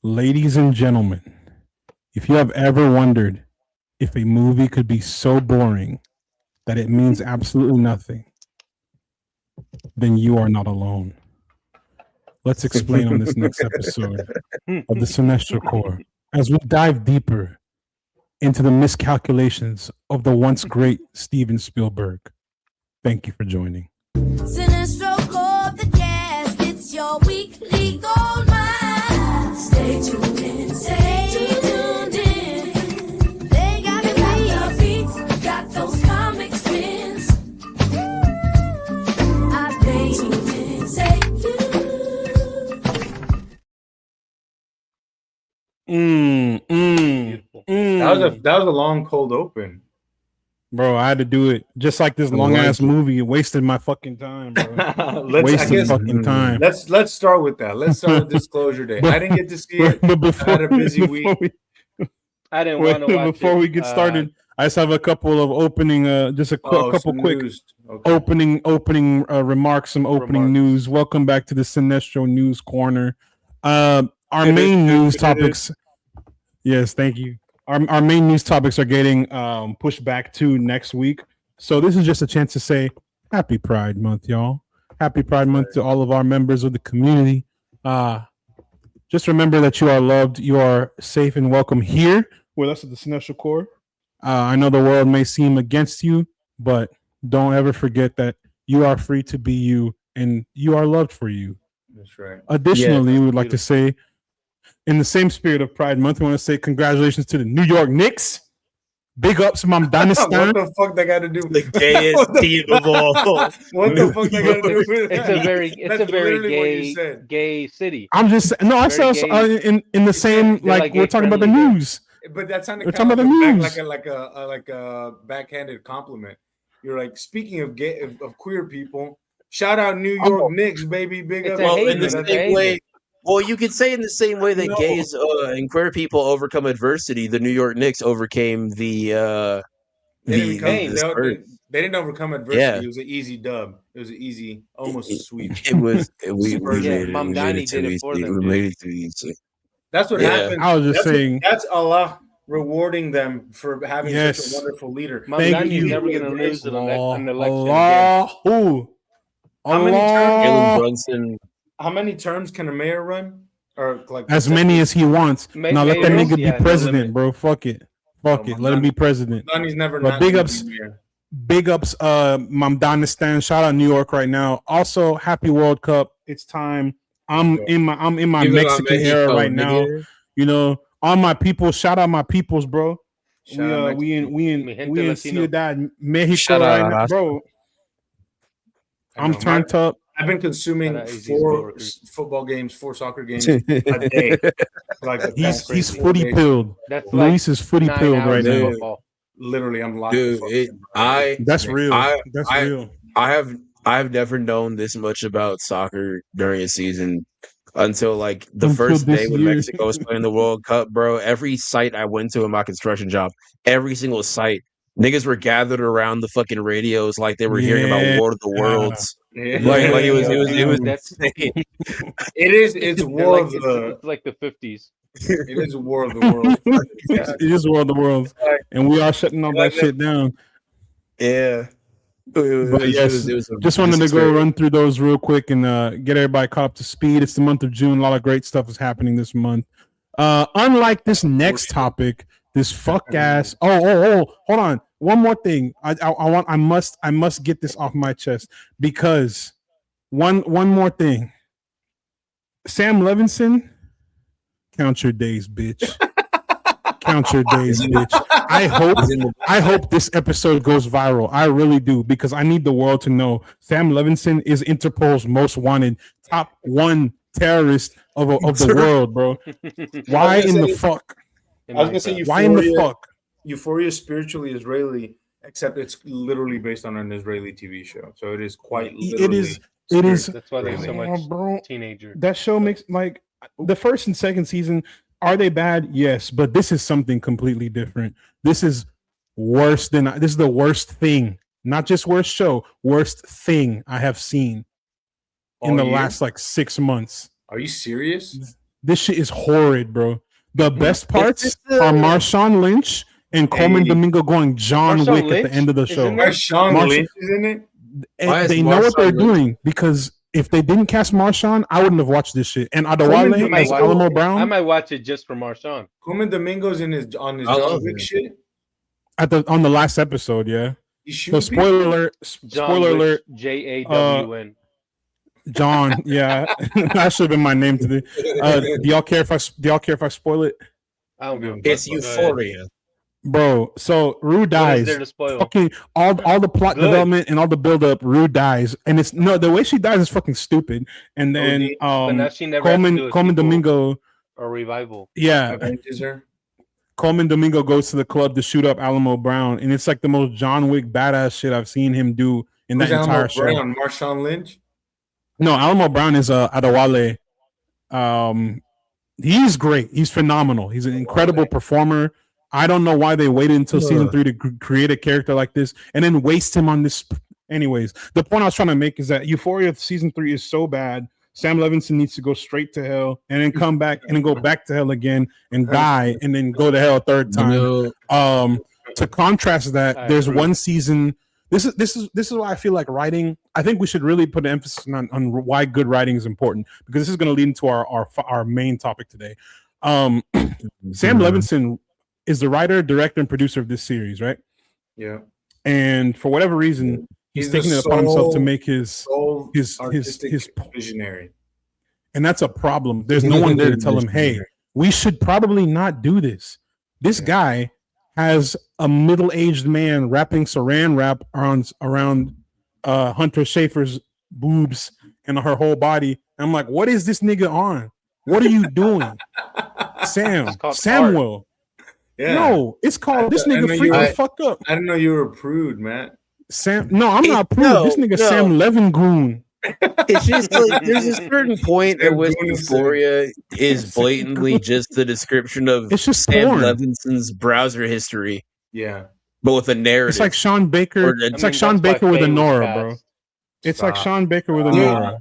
Ladies and gentlemen, if you have ever wondered if a movie could be so boring that it means absolutely nothing, then you are not alone. Let's explain on this next episode of the Cinestro Core as we dive deeper into the miscalculations of the once great Steven Spielberg. Thank you for joining. Cinestro Core, the cast, it's your weekly gold mine. Stay tuned in, stay tuned in. They got the beats, got those comic spins. I stay tuned in, stay That was a long cold open. Bro, I had to do it just like this long ass movie. It wasted my fucking time, bro. Wasted fucking time. Let's start with that. Let's start with Disclosure Day. I didn't get to see it. But before, I had a busy week. I didn't want to watch before we get started, I just have a couple of opening, just a couple quick opening remarks, some opening news. Welcome back to the Cinestro News Corner. Our main news topics. Yes, thank you. Our main news topics are getting pushed back to next week. So this is just a chance to say Happy Pride Month, y'all. Happy Pride Month to all of our members of the community. Just remember that you are loved, you are safe and welcome here with us at the Cinestro Core. I know the world may seem against you, but don't ever forget that you are free to be you and you are loved for you. That's right. Additionally, we would like to say, in the same spirit of Pride Month, we want to say congratulations to the New York Knicks. Big ups, Mom Dynasty. What the fuck they got to do with the gayest team of all? What the fuck they got to do with it? It's a very gay city. I'm just I saw in the same like we're talking about the news. But that's we're talking about the news like a backhanded compliment. You're like, speaking of gay of queer people, shout out New York Knicks, baby. Big up. Well, in the same way. Well, you could say in the same way that gays and queer people overcome adversity, the New York Knicks overcame they didn't overcome adversity. Yeah. It was an easy dub. It was an easy, almost a sweep. It was. We made it too easy. That's what happened. I was just saying. That's Allah rewarding them for having such a wonderful leader. Thank you. Never going to lose an election again. How many terms can a mayor run? Or like as many as he wants. Now let that nigga be president, bro. Fuck it. Let him be president. He's never. But big ups, Mamdanistan. Shout out New York right now. Also, happy World Cup. It's time. I'm in my Mexican era right now. You know, all my people. Shout out my peoples, bro. We in Ciudad Mexico right now, bro. I'm turned up. I've been consuming 4 football games, 4 soccer games a day. He's footy pilled. Luis is footy pilled right now. Literally, I'm locked. Dude, that's real. That's real. I have never known this much about soccer during a season until like the first day when Mexico was playing the World Cup, bro. Every site I went to in my construction job, every single site, niggas were gathered around the fucking radios like they were hearing about War of the Worlds. Yeah. Like it was that's it's war of the like the 50s. It is a War of the Worlds. It is War of the Worlds, and we are shutting all that shit down. Yeah. Just wanted to go run through those real quick and get everybody caught up to speed. It's the month of June. A lot of great stuff is happening this month. Unlike this next topic, this fuck ass. Oh, hold on. One more thing. I must get this off my chest because one more thing. Sam Levinson, count your days, bitch. Count your days, bitch. I hope this episode goes viral. I really do, because I need the world to know Sam Levinson is Interpol's most wanted top 1 terrorist of the world, bro. Why in the fuck? I was gonna say Euphoria, why in the fuck? Euphoria is spiritually Israeli, except it's literally based on an Israeli TV show. So it is quite literally. It is. That's why there's so much teenager. That show makes like the first and second season. Are they bad? Yes, but this is something completely different. This is worse than. This is the worst thing, not just worst show, worst thing I have seen in the last like 6 months. Are you serious? This shit is horrid, bro. The best parts are Marshawn Lynch and Coleman Domingo going John Wick at the end of the show. Marshawn Lynch is in it. And they know what they're doing because if they didn't cast Marshawn, I wouldn't have watched this shit. And Adewale as Alamo Brown. I might watch it just for Marshawn. Coleman Domingo's on his John Wick shit. On the last episode, yeah. So spoiler alert. Spoiler alert. JAWN. John, yeah, that should have been my name today. Do y'all care if I spoil it? I don't give a It's Euphoria, bro. So Rue dies. Fucking all the plot development and all the build up. Rue dies, and it's the way she dies is fucking stupid. And then Coleman Domingo or revival. Yeah, Coleman Domingo goes to the club to shoot up Alamo Brown, and it's like the most John Wick badass shit I've seen him do in that entire show. Marshawn Lynch. No, Alamo Brown is Adewale. He's great. He's phenomenal. He's an incredible performer. I don't know why they waited until season 3 to create a character like this and then waste him on this. Anyways, the point I was trying to make is that Euphoria season 3 is so bad. Sam Levinson needs to go straight to hell and then come back and then go back to hell again and die and then go to hell a third time. To contrast that, there's one season. This is why I feel like writing. I think we should really put an emphasis on why good writing is important because this is going to lead into our main topic today. Sam Levinson is the writer, director, and producer of this series, right? Yeah. And for whatever reason, he's taking it upon himself to make his visionary. And that's a problem. There's no one there to tell him, hey, we should probably not do this. This guy has a middle-aged man rapping saran wrap around Hunter Schafer's boobs and her whole body. And I'm like, what is this nigga on? What are you doing? Samuel. Yeah. No, it's called this nigga freak the fuck up. I didn't know you were a prude, Matt. No, I'm not prude. This nigga Sam Levingoon. It's just like there's a certain point at which Euphoria is blatantly just the description of Sam Levinson's browser history. Yeah. But with a narrative. It's like Sean Baker. It's like Sean Baker with a Nora, bro. It's like Sean Baker with a Nora.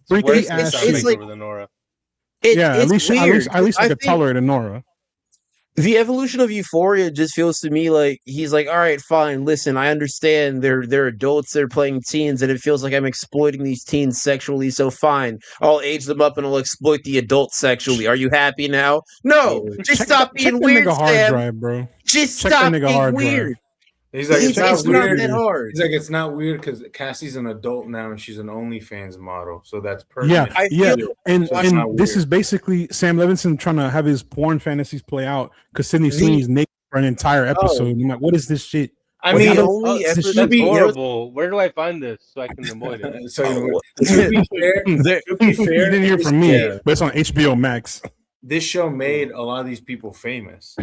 Freaky ass shit. With a Nora. At least I could tolerate a Nora. The evolution of Euphoria just feels to me like he's like, all right, fine, listen, I understand they're adults, they're playing teens, and it feels like I'm exploiting these teens sexually, so fine, I'll age them up and I'll exploit the adults sexually. Are you happy now? No, just stop being weird, Sam. Drive, bro. Just stop being weird. He's like, it's not that hard. He's like, it's not weird because Cassie's an adult now and she's an OnlyFans model, so that's perfect. Yeah. And this is basically Sam Levinson trying to have his porn fantasies play out because Sydney Sweeney's naked for an entire episode. I'm like, what is this shit? I mean, that's horrible. Where do I find this so I can avoid it? So to be fair, you didn't hear from me, but it's on HBO Max. This show made a lot of these people famous.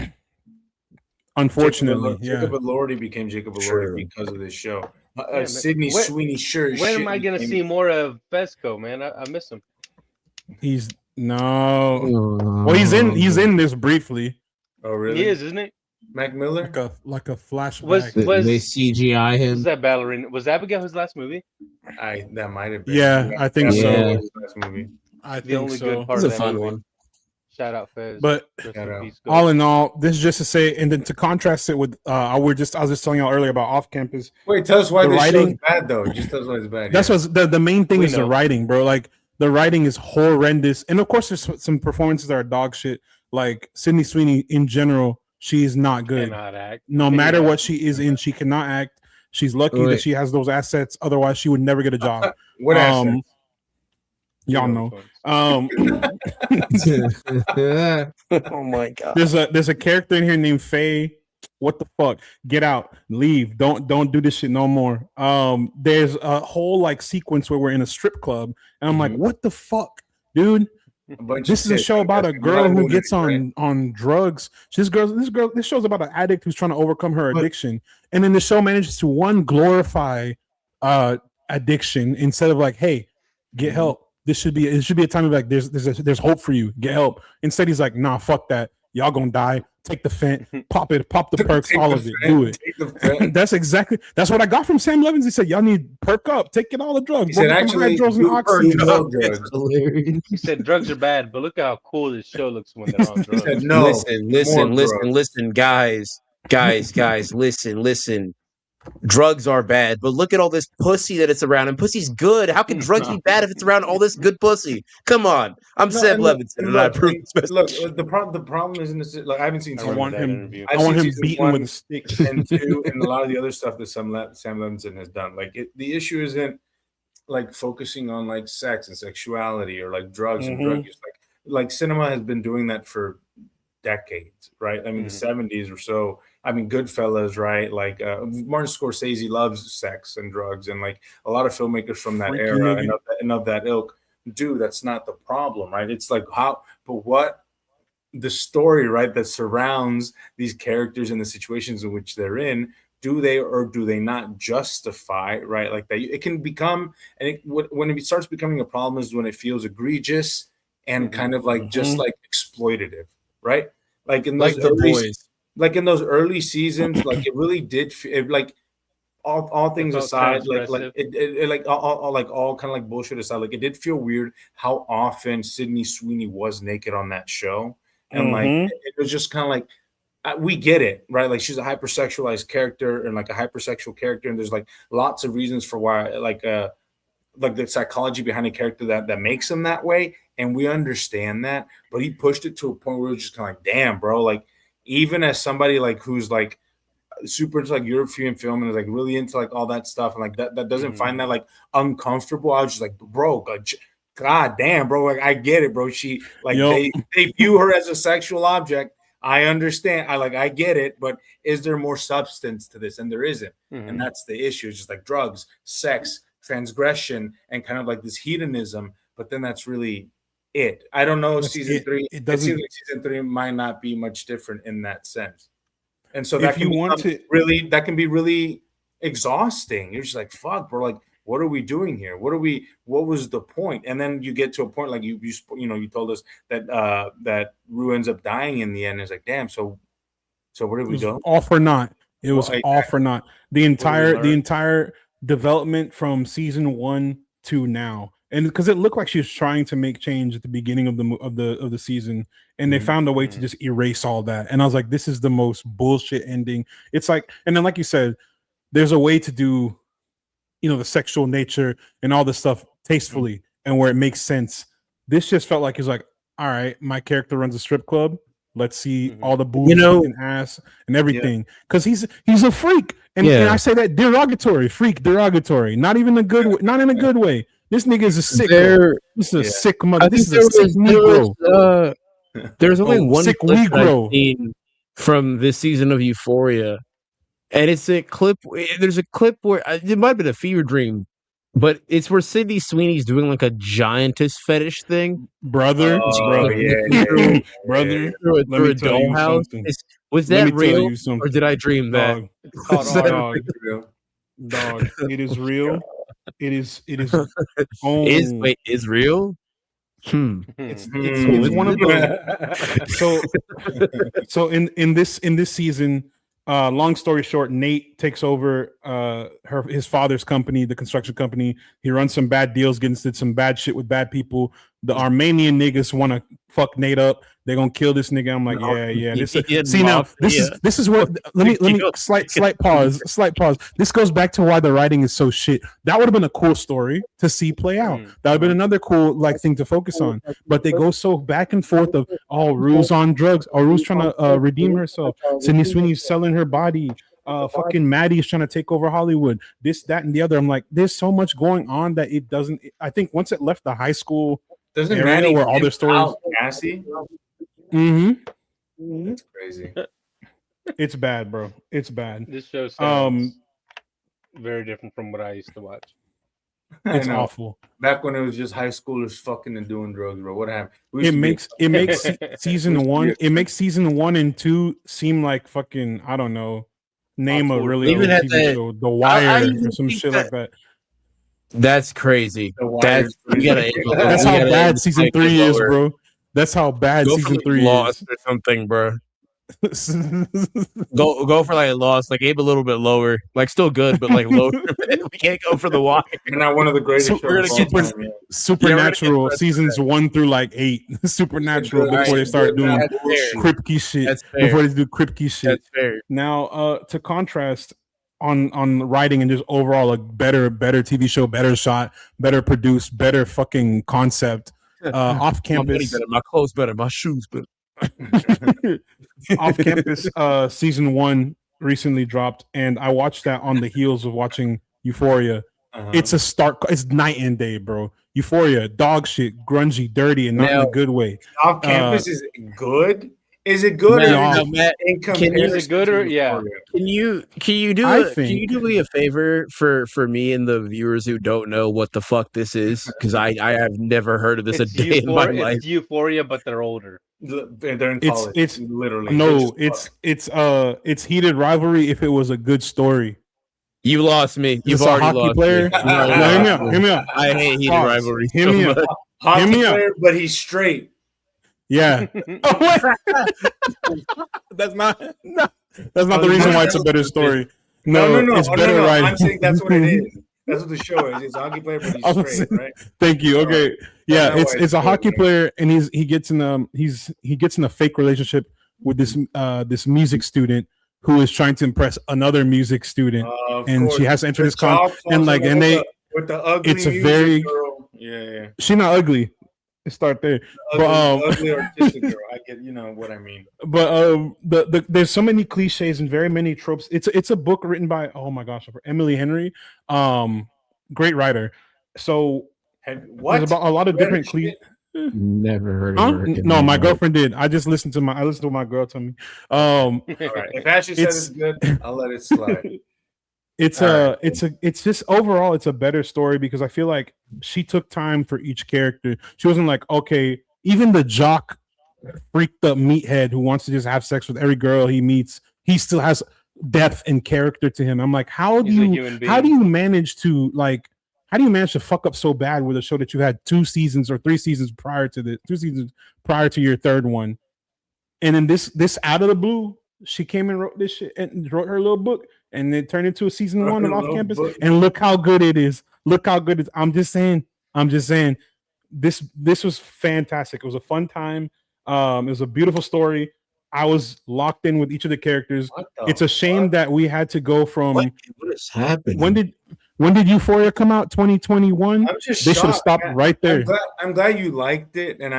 Unfortunately, Jacob Elordi became Jacob Elordi because of this show. Sydney Sweeney, sure. When am I gonna see more of Fesco, man? I miss him. He's well, he's in this briefly. Oh, really? He is, isn't it? Mac Miller, like a flashback. Was they CGI him? Was that ballerina? Was Abigail his last movie? That might have been. Yeah, I think so. His last movie. I the think only so. good part It's of a that fun movie. one. Shout out Fez. But all in all, this is just to say, and then to contrast it with, I was just telling y'all earlier about off campus. Wait, tell us why the show's bad though. Just tell us why it's bad. That's what's the main thing is the writing, bro. Like the writing is horrendous, and of course, there's some performances that are dog shit. Like Sydney Sweeney in general, she is not good. Cannot act. No matter what she is in, she cannot act. She's lucky that she has those assets. Otherwise, she would never get a job. What assets? Y'all know. Oh my god. There's a character in here named Faye. What the fuck? Get out. Leave. Don't do this shit no more. There's a whole like sequence where we're in a strip club, and I'm like, what the fuck, dude? This is a show about a girl who gets on drugs. This show's about an addict who's trying to overcome her addiction, and then the show manages to glorify addiction instead of like, hey, get help. It should be a time of like there's hope for you. Get help. Instead, he's like, nah, fuck that. Y'all gonna die. Take the fent, pop the perks, all of it. Do it. That's what I got from Sam Levins. He said, y'all need perk up, take it all the drugs. He said, actually, drugs and oxygen. He said drugs are bad, but look how cool this show looks when they're on drugs. Said, no, listen, guys, listen. Drugs are bad, but look at all this pussy that it's around, and pussy's good. How can drugs be bad if it's around all this good pussy? Come on, I'm Seb Levinson, and I approve. Look, the problem isn't this. Like, I haven't seen. I want him beaten with a stick. And 2, and a lot of the other stuff that Sam Levinson has done. Like the issue isn't like focusing on like sex and sexuality or like drugs and drug use. Like cinema has been doing that for decades, right? I mean, the 70s or so. I mean, Goodfellas, right? Like Martin Scorsese loves sex and drugs, and like a lot of filmmakers from that era and of that ilk do. That's not the problem, right? It's like what the story, right, that surrounds these characters and the situations in which they're in. Do they or do they not justify, right? Like that, it can become, and when it starts becoming a problem is when it feels egregious and kind of like just like exploitative, right? Like in those like in those early seasons, like it really did like all things aside, like it like all kind of like bullshit aside, like it did feel weird how often Sydney Sweeney was naked on that show, and like it was just kind of like we get it, right? Like she's a hypersexualized character and like a hypersexual character, and there's like lots of reasons for why, like the psychology behind a character that makes him that way, and we understand that, but he pushed it to a point where it's just kind of like, damn, bro, like. Even as somebody like who's like super into like European film and is like really into like all that stuff and like that doesn't find that like uncomfortable. I was just like, bro, God damn, bro, like I get it, bro. She like they view her as a sexual object. I understand. I get it, but is there more substance to this? And there isn't. And that's the issue. It's just like drugs, sex, transgression, and kind of like this hedonism. But then that's really it. I don't know. Season 3. It seems like season 3 might not be much different in that sense. And so that that can be really exhausting. You're just like, fuck, bro. Like, what are we doing here? What was the point? And then you get to a point like you told us that that Rue ends up dying in the end. It's like, damn. So where did we go? All for naught. It was all for naught. The entire development from season 1 to now. And because it looked like she was trying to make change at the beginning of the season, and they found a way to just erase all that. And I was like, this is the most bullshit ending. It's like, and then like you said, there's a way to do, the sexual nature and all this stuff tastefully and where it makes sense. This just felt like it's like, all right, my character runs a strip club. Let's see all the boobs and ass and everything, because he's a freak, and I say that derogatory, not even not in a good way. This nigga is a sick. This is a sick mother. This is a sick Negro. There's only one sick clip Negro I've seen from this season of Euphoria, and it's a clip. There's a clip where it might have been a fever dream, but it's where Sydney Sweeney's doing like a giantess fetish thing, brother. Through a dollhouse. Was that real, or did I dream that? Dog, it is real. It is. Is real? It's one of those. So in this season, long story short, Nate takes over his father's company, the construction company. He runs some bad deals, did some bad shit with bad people. The Armenian niggas want to fuck Nate up. They're gonna kill this nigga. I'm like, yeah. This is what. Let me slight pause. This goes back to why the writing is so shit. That would have been a cool story to see play out. That would have been another cool thing to focus on. But they go so back and forth of Rue's on drugs, Rue's trying to redeem herself. Sydney Sweeney's selling her body. Fucking Maddie's trying to take over Hollywood. This, that, and the other. I'm like, there's so much going on that it doesn't. I think once it left the high school area where all their stories. Cassie? That's crazy. It's bad, bro. It's bad. This show sounds very different from what I used to watch. It's awful. Back when it was just high schoolers fucking and doing drugs, bro. What happened? It makes season 1. It makes season 1 and 2 seem like fucking, I don't know. Name a really old TV show, The Wire, or some shit like that. That's crazy. That's how bad season 3 is, bro. That's how bad Go season for 3 Lost is. or something, bro. Go for like Lost, like aim a little bit lower, like still good, but like lower. We can't go for The Wire. You're not one of the greatest shows We're of gonna all get time. Yeah. Supernatural Yeah, seasons 1 through like 8. Supernatural Good- before they start doing That's fair. Kripke shit. That's fair. Before they do Kripke shit. That's fair. Now, to contrast on writing and just overall a better TV show, better shot, better produced, better fucking concept. Off My money campus, better, my clothes better, my shoes better. Off campus, season 1 recently dropped, and I watched that on the heels of watching Euphoria. It's a it's night and day, bro. Euphoria, dog shit, grungy, dirty, and not in a good way. Off campus is good. Is it good Matt, Matt, in can comparison? Is it good or to yeah? Euphoria? Can you do me a favor for me and the viewers who don't know what the fuck this is? Because I have never heard of this a day in my life. It's Euphoria, but they're older. They're in college. It's literally no. It's heated rivalry. If it was a good story, You lost me. You've It's a already hockey lost player. me. No, hear me out. I hate heated Pause. rivalries. Hear me out. hockey Hear me out. player, but he's straight. Yeah. That's not the reason why it's a better story. No, it's better writing. I'm saying that's what it is. That's what the show is. It's a hockey player, but he's straight, right? Thank you. Okay. Yeah, That's why it's a good, hockey man. player, and he gets in a fake relationship with this music student who is trying to impress another music student, and she has to enter this con and with the ugly it's a music very girl. Yeah. She's not ugly. Let's start there. Ugly artistic girl. I get what I mean. But there's so many cliches and very many tropes. It's a book written by Emily Henry, great writer. So What? there's about a lot of different cliches. Never heard of her. No, my girlfriend did. I listened to what my girl told me. All right. If Ashley says it's good, I'll let it slide. It's just overall it's a better story because I feel like she took time for each character. She wasn't like, okay, even the jock freaked up meathead who wants to just have sex with every girl he meets, he still has depth and character to him. I'm like, how do you manage to fuck up so bad with a show that you had 2 seasons or 3 seasons prior to your third one? And then this out of the blue, she came and wrote this shit and wrote her little book, and it turned into a season 1 of Off Campus. And look how good it is. Look how good it is. I'm just saying. This was fantastic. It was a fun time. It was a beautiful story. I was locked in with each of the characters. It's a shame that we had to go from. What is happening? When did Euphoria come out? 2021. They should have stopped right there. I'm glad you liked it, and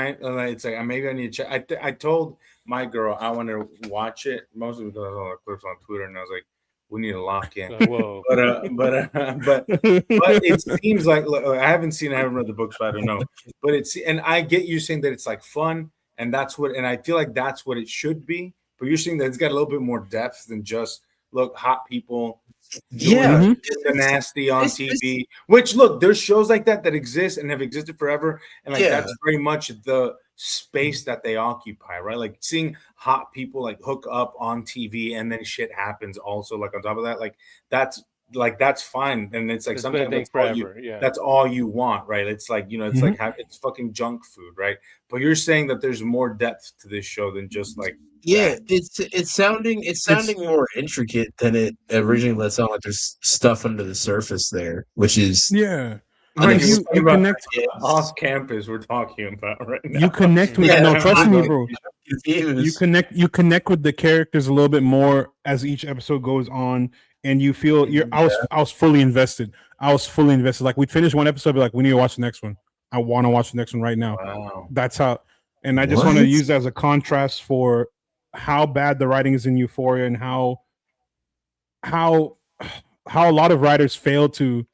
it's like maybe I need to check. I told my girl I want to watch it, mostly because I saw the clips on Twitter, and I was like, we need to lock in. Whoa. But it seems like I haven't read the books, so I don't know. But and I get you saying that it's like fun, and and I feel like that's what it should be. But you're saying that it's got a little bit more depth than just hot people. The nasty on TV. Which there's shows like that exist and have existed forever, and that's very much the space that they occupy, right? Like seeing hot people hook up on TV and then shit happens also on top of that, that's fine, and it's like sometimes that's all you want, right? It's like it's it's fucking junk food, right? But you're saying that there's more depth to this show than just it's sounding more intricate than it originally let sound. Like there's stuff under the surface there, which is You connect off campus. We're talking about right now. You connect with trust me, bro. You connect with the characters a little bit more as each episode goes on, and you feel I was fully invested. Like we'd finish one episode, be like, we need to watch the next one. I want to watch the next one right now. Wow. That's how. And I just want to use that as a contrast for how bad the writing is in Euphoria and how a lot of writers fail to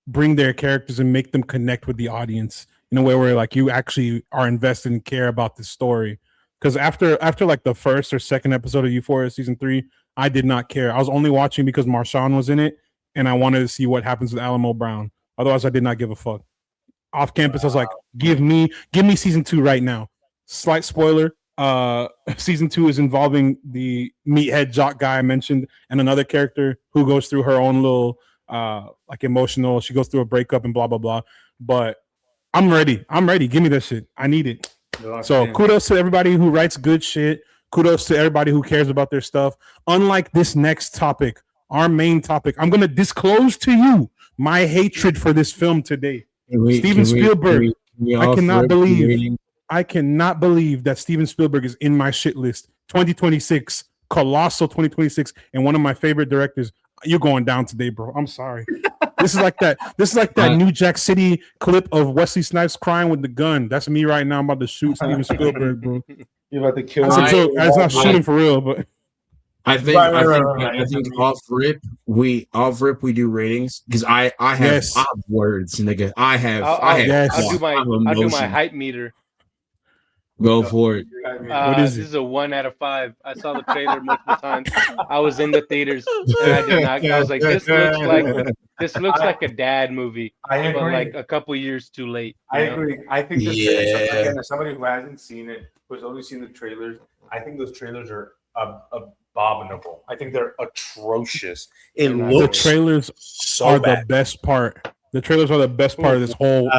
bring their characters and make them connect with the audience in a way where you actually are invested and care about the story. Because after the first or second episode of Euphoria season 3, I did not care. I was only watching because Marshawn was in it, and I wanted to see what happens with Alamo Brown. Otherwise, I did not give a fuck. Off campus, I was like, give me season 2 right now. Slight spoiler. Season 2 is involving the meathead jock guy I mentioned and another character who goes through her own little emotional. She goes through a breakup and blah blah blah. But I'm ready. Give me that shit. I need it. So kudos to everybody who writes good shit. Kudos to everybody who cares about their stuff. Unlike this next topic, our main topic, I'm going to disclose to you my hatred for this film today. Steven Spielberg. I cannot believe that Steven Spielberg is in my shit list. 2026, colossal 2026, and one of my favorite directors. You're going down today, bro. I'm sorry. This is like that New Jack City clip of Wesley Snipes crying with the gun. That's me right now. I'm about to shoot Steven Spielberg, bro. You're about to kill. That's a joke. It's not shooting for real, but I think off rip we do ratings because I have words, nigga. I'll do my hype meter. Go for it. What is this? Is a 1 out of 5. I saw the trailer multiple times. I was in the theaters. And I did not. I was like, this looks like a dad movie. I agree. But like a couple years too late. I agree. I think again, as somebody who hasn't seen it, who's only seen the trailers, I think those trailers are abominable. I think they're atrocious. The trailers are the best part. The trailers are the best part of this whole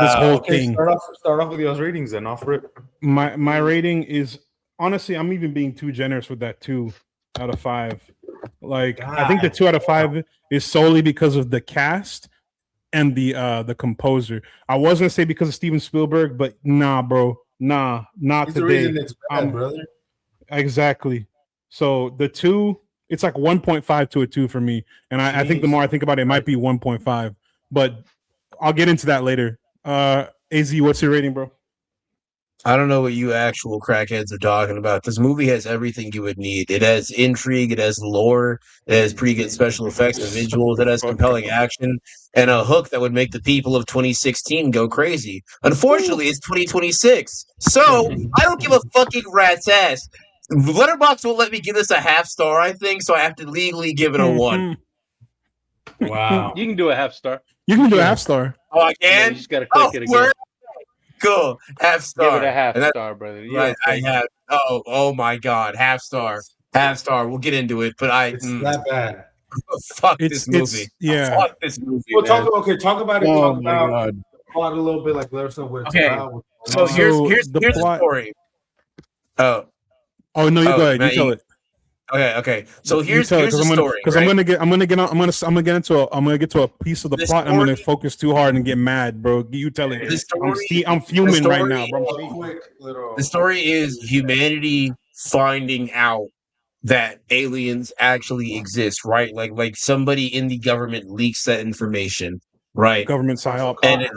thing. Start off with those ratings then. Off rip. My rating is honestly, I'm even being too generous with that 2 out of 5. Like I think the 2 out of 5 is solely because of the cast and the composer. I was gonna say because of Steven Spielberg, but nah, bro, not today. The reason it's bad, brother. Exactly. So the 2, it's like 1.5 to a 2 for me, and I think the more I think about it, it might be 1.5, but I'll get into that later. AZ, what's your rating, bro? I don't know what you actual crackheads are talking about. This movie has everything you would need. It has intrigue, it has lore, it has pretty good special effects and visuals, it has compelling action, and a hook that would make the people of 2016 go crazy. Unfortunately, it's 2026, so I don't give a fucking rat's ass. Letterboxd won't let me give this a half star, I think, so I have to legally give it a 1. Wow. You can do a half star. You can do a half star. Oh, I can? You just gotta click it again. Cool. Half star. Give it a half star, brother. Right, I have. Oh my God. Half star. Half star. We'll get into it, but it's not bad. Fuck this movie. Fuck this movie. Well, talk about it. Talk about the plot a little bit. Like let us know what it's about. So here's the story. Oh no, you go ahead. You tell it. Okay. So here's the story. Because I'm gonna get to a piece of the plot. I'm gonna focus too hard and get mad, bro. You tell it. I'm fuming right now, bro. The story is humanity finding out that aliens actually exist, right? Like somebody in the government leaks that information, right? Government psyop, and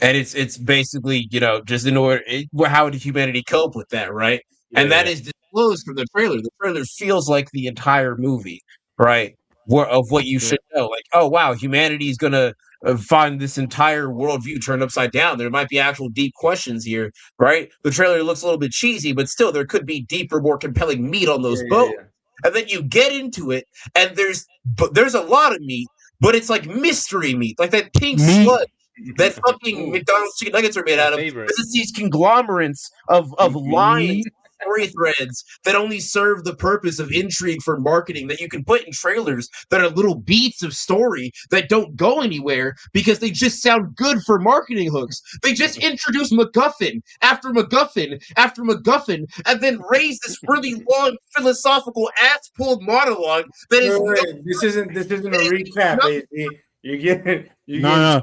it's basically just in order. How would humanity cope with that, right? And that is disclosed from the trailer. The trailer feels like the entire movie, right? Of what you should know. Like, oh, wow, humanity is going to find this entire worldview turned upside down. There might be actual deep questions here, right? The trailer looks a little bit cheesy, but still there could be deeper, more compelling meat on those bones. And then you get into it, and there's a lot of meat, but it's like mystery meat, like that pink sludge that fucking McDonald's chicken nuggets are made out of. Because it's these conglomerates of lying story threads that only serve the purpose of intrigue for marketing, that you can put in trailers that are little beats of story that don't go anywhere because they just sound good for marketing hooks. They just introduce MacGuffin after MacGuffin after MacGuffin and then raise this really long philosophical ass-pulled monologue that is this isn't a recap, AZ. No.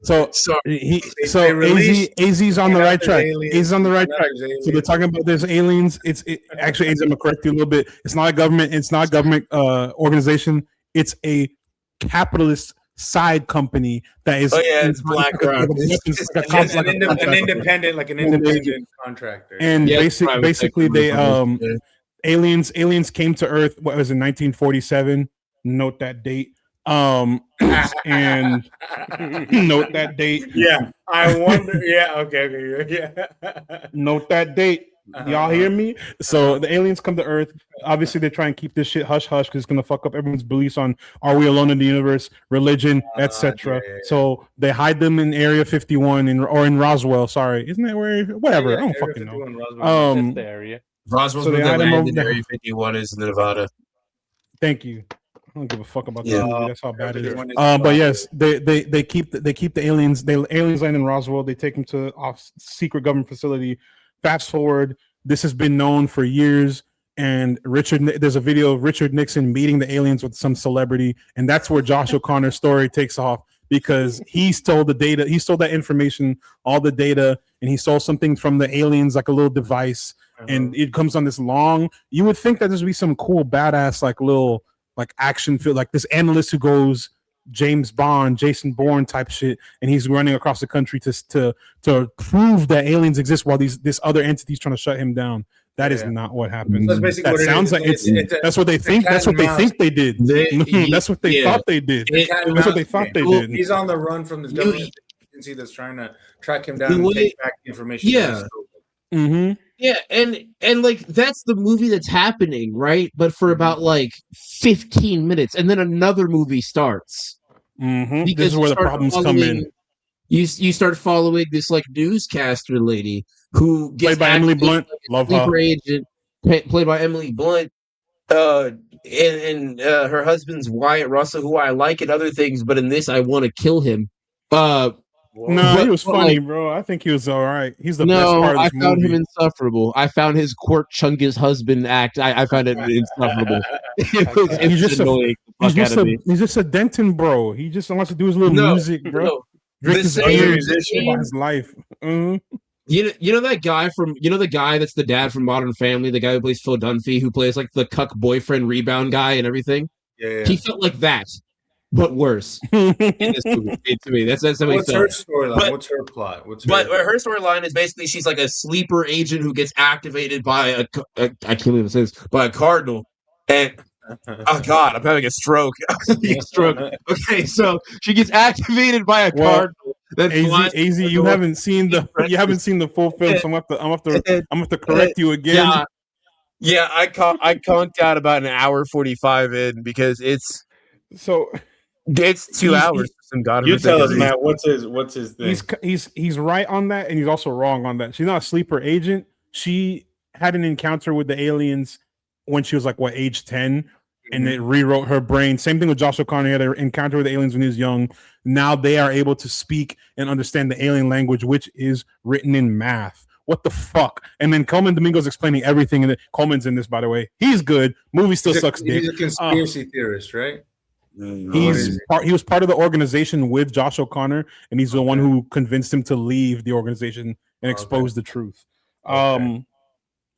So AZ's on the right track. AZ's on the right track. So they're talking about there's aliens. Actually, AZ, I'm gonna correct you a little bit. It's not a government. It's not a government organization. It's a capitalist side company that is. Oh yeah, it's BlackRock. An independent contractor. And basically, they aliens came to Earth. What was it? 1947. Note that date. And note that date. Yeah, I wonder. Yeah, okay, yeah. Note that date. Y'all hear me? So the aliens come to Earth. Obviously, they try and keep this shit hush hush because it's gonna fuck up everyone's beliefs on are we alone in the universe, religion, etc. Yeah. So they hide them in Area 51 or in Roswell. Sorry, isn't that where? Whatever. I don't fucking know. That's the area. Roswell's where they land in Area 51 is in Nevada. Thank you. don't give a fuck about Yeah. this movie. That's how bad it is. Everyone is But yes, they keep the aliens. Aliens land in Roswell. They take them to off secret government facility. Fast forward, this has been known for years. And there's a video of Richard Nixon meeting the aliens with some celebrity, and that's where Josh O'Connor's story takes off because he stole the data, he stole that information, all the data, and he stole something from the aliens, like a little device, and it comes on this long. You would think that there's be some cool, badass, like little, like action feel, like this analyst who goes James Bond, Jason Bourne type shit, and he's running across the country to prove that aliens exist while this other entity's trying to shut him down. That is not what happened. So that's that sounds like that's what they think. That's what they think they did. That's what they thought they did. That's what they thought they did. He's on the run from this government agency that's trying to track him down and take back the information. Yeah. Yeah, and like that's the movie that's happening, right? But for about like 15 minutes, and then another movie starts. This is where the problems come in. You start following this like newscaster lady who gets played by Emily Blunt, love her. Agent, played by Emily Blunt, and her husband's Wyatt Russell, who I like in other things, but in this I want to kill him. No, he was funny, bro. I think he was all right. He's the best part of this movie. I found him insufferable. I found his Court Chungus husband act. I found it insufferable. He's just a Denton bro. He just wants to do his little music, bro. Drink his beer, his life. You know that guy the guy that's the dad from Modern Family, the guy who plays Phil Dunphy, who plays like the cuck boyfriend rebound guy and everything. Yeah. He felt like that, but worse. In this movie, to me, that's how he felt. What's her storyline? What's her plot? Her storyline is basically she's like a sleeper agent who gets activated by I can't believe this, by a cardinal, and oh god, I'm having a stroke. Okay, so she gets activated by a cardinal. AZ, you haven't seen the full film, so I'm have to correct you again. Yeah, I conked out about an hour 45 in because it's 2 hours. You tell us, Matt. What's his thing? He's right on that, and he's also wrong on that. She's not a sleeper agent. She had an encounter with the aliens when she was like age 10. And it rewrote her brain. Same thing with Josh O'Connor. He had an encounter with the aliens when he was young. Now they are able to speak and understand the alien language, which is written in math. What the fuck? And then Coleman Domingo's explaining everything. And Coleman's in this, by the way. He's good. Movie still sucks dick. He's a conspiracy theorist, right? He was part of the organization with Josh O'Connor, and he's the one who convinced him to leave the organization and expose the truth.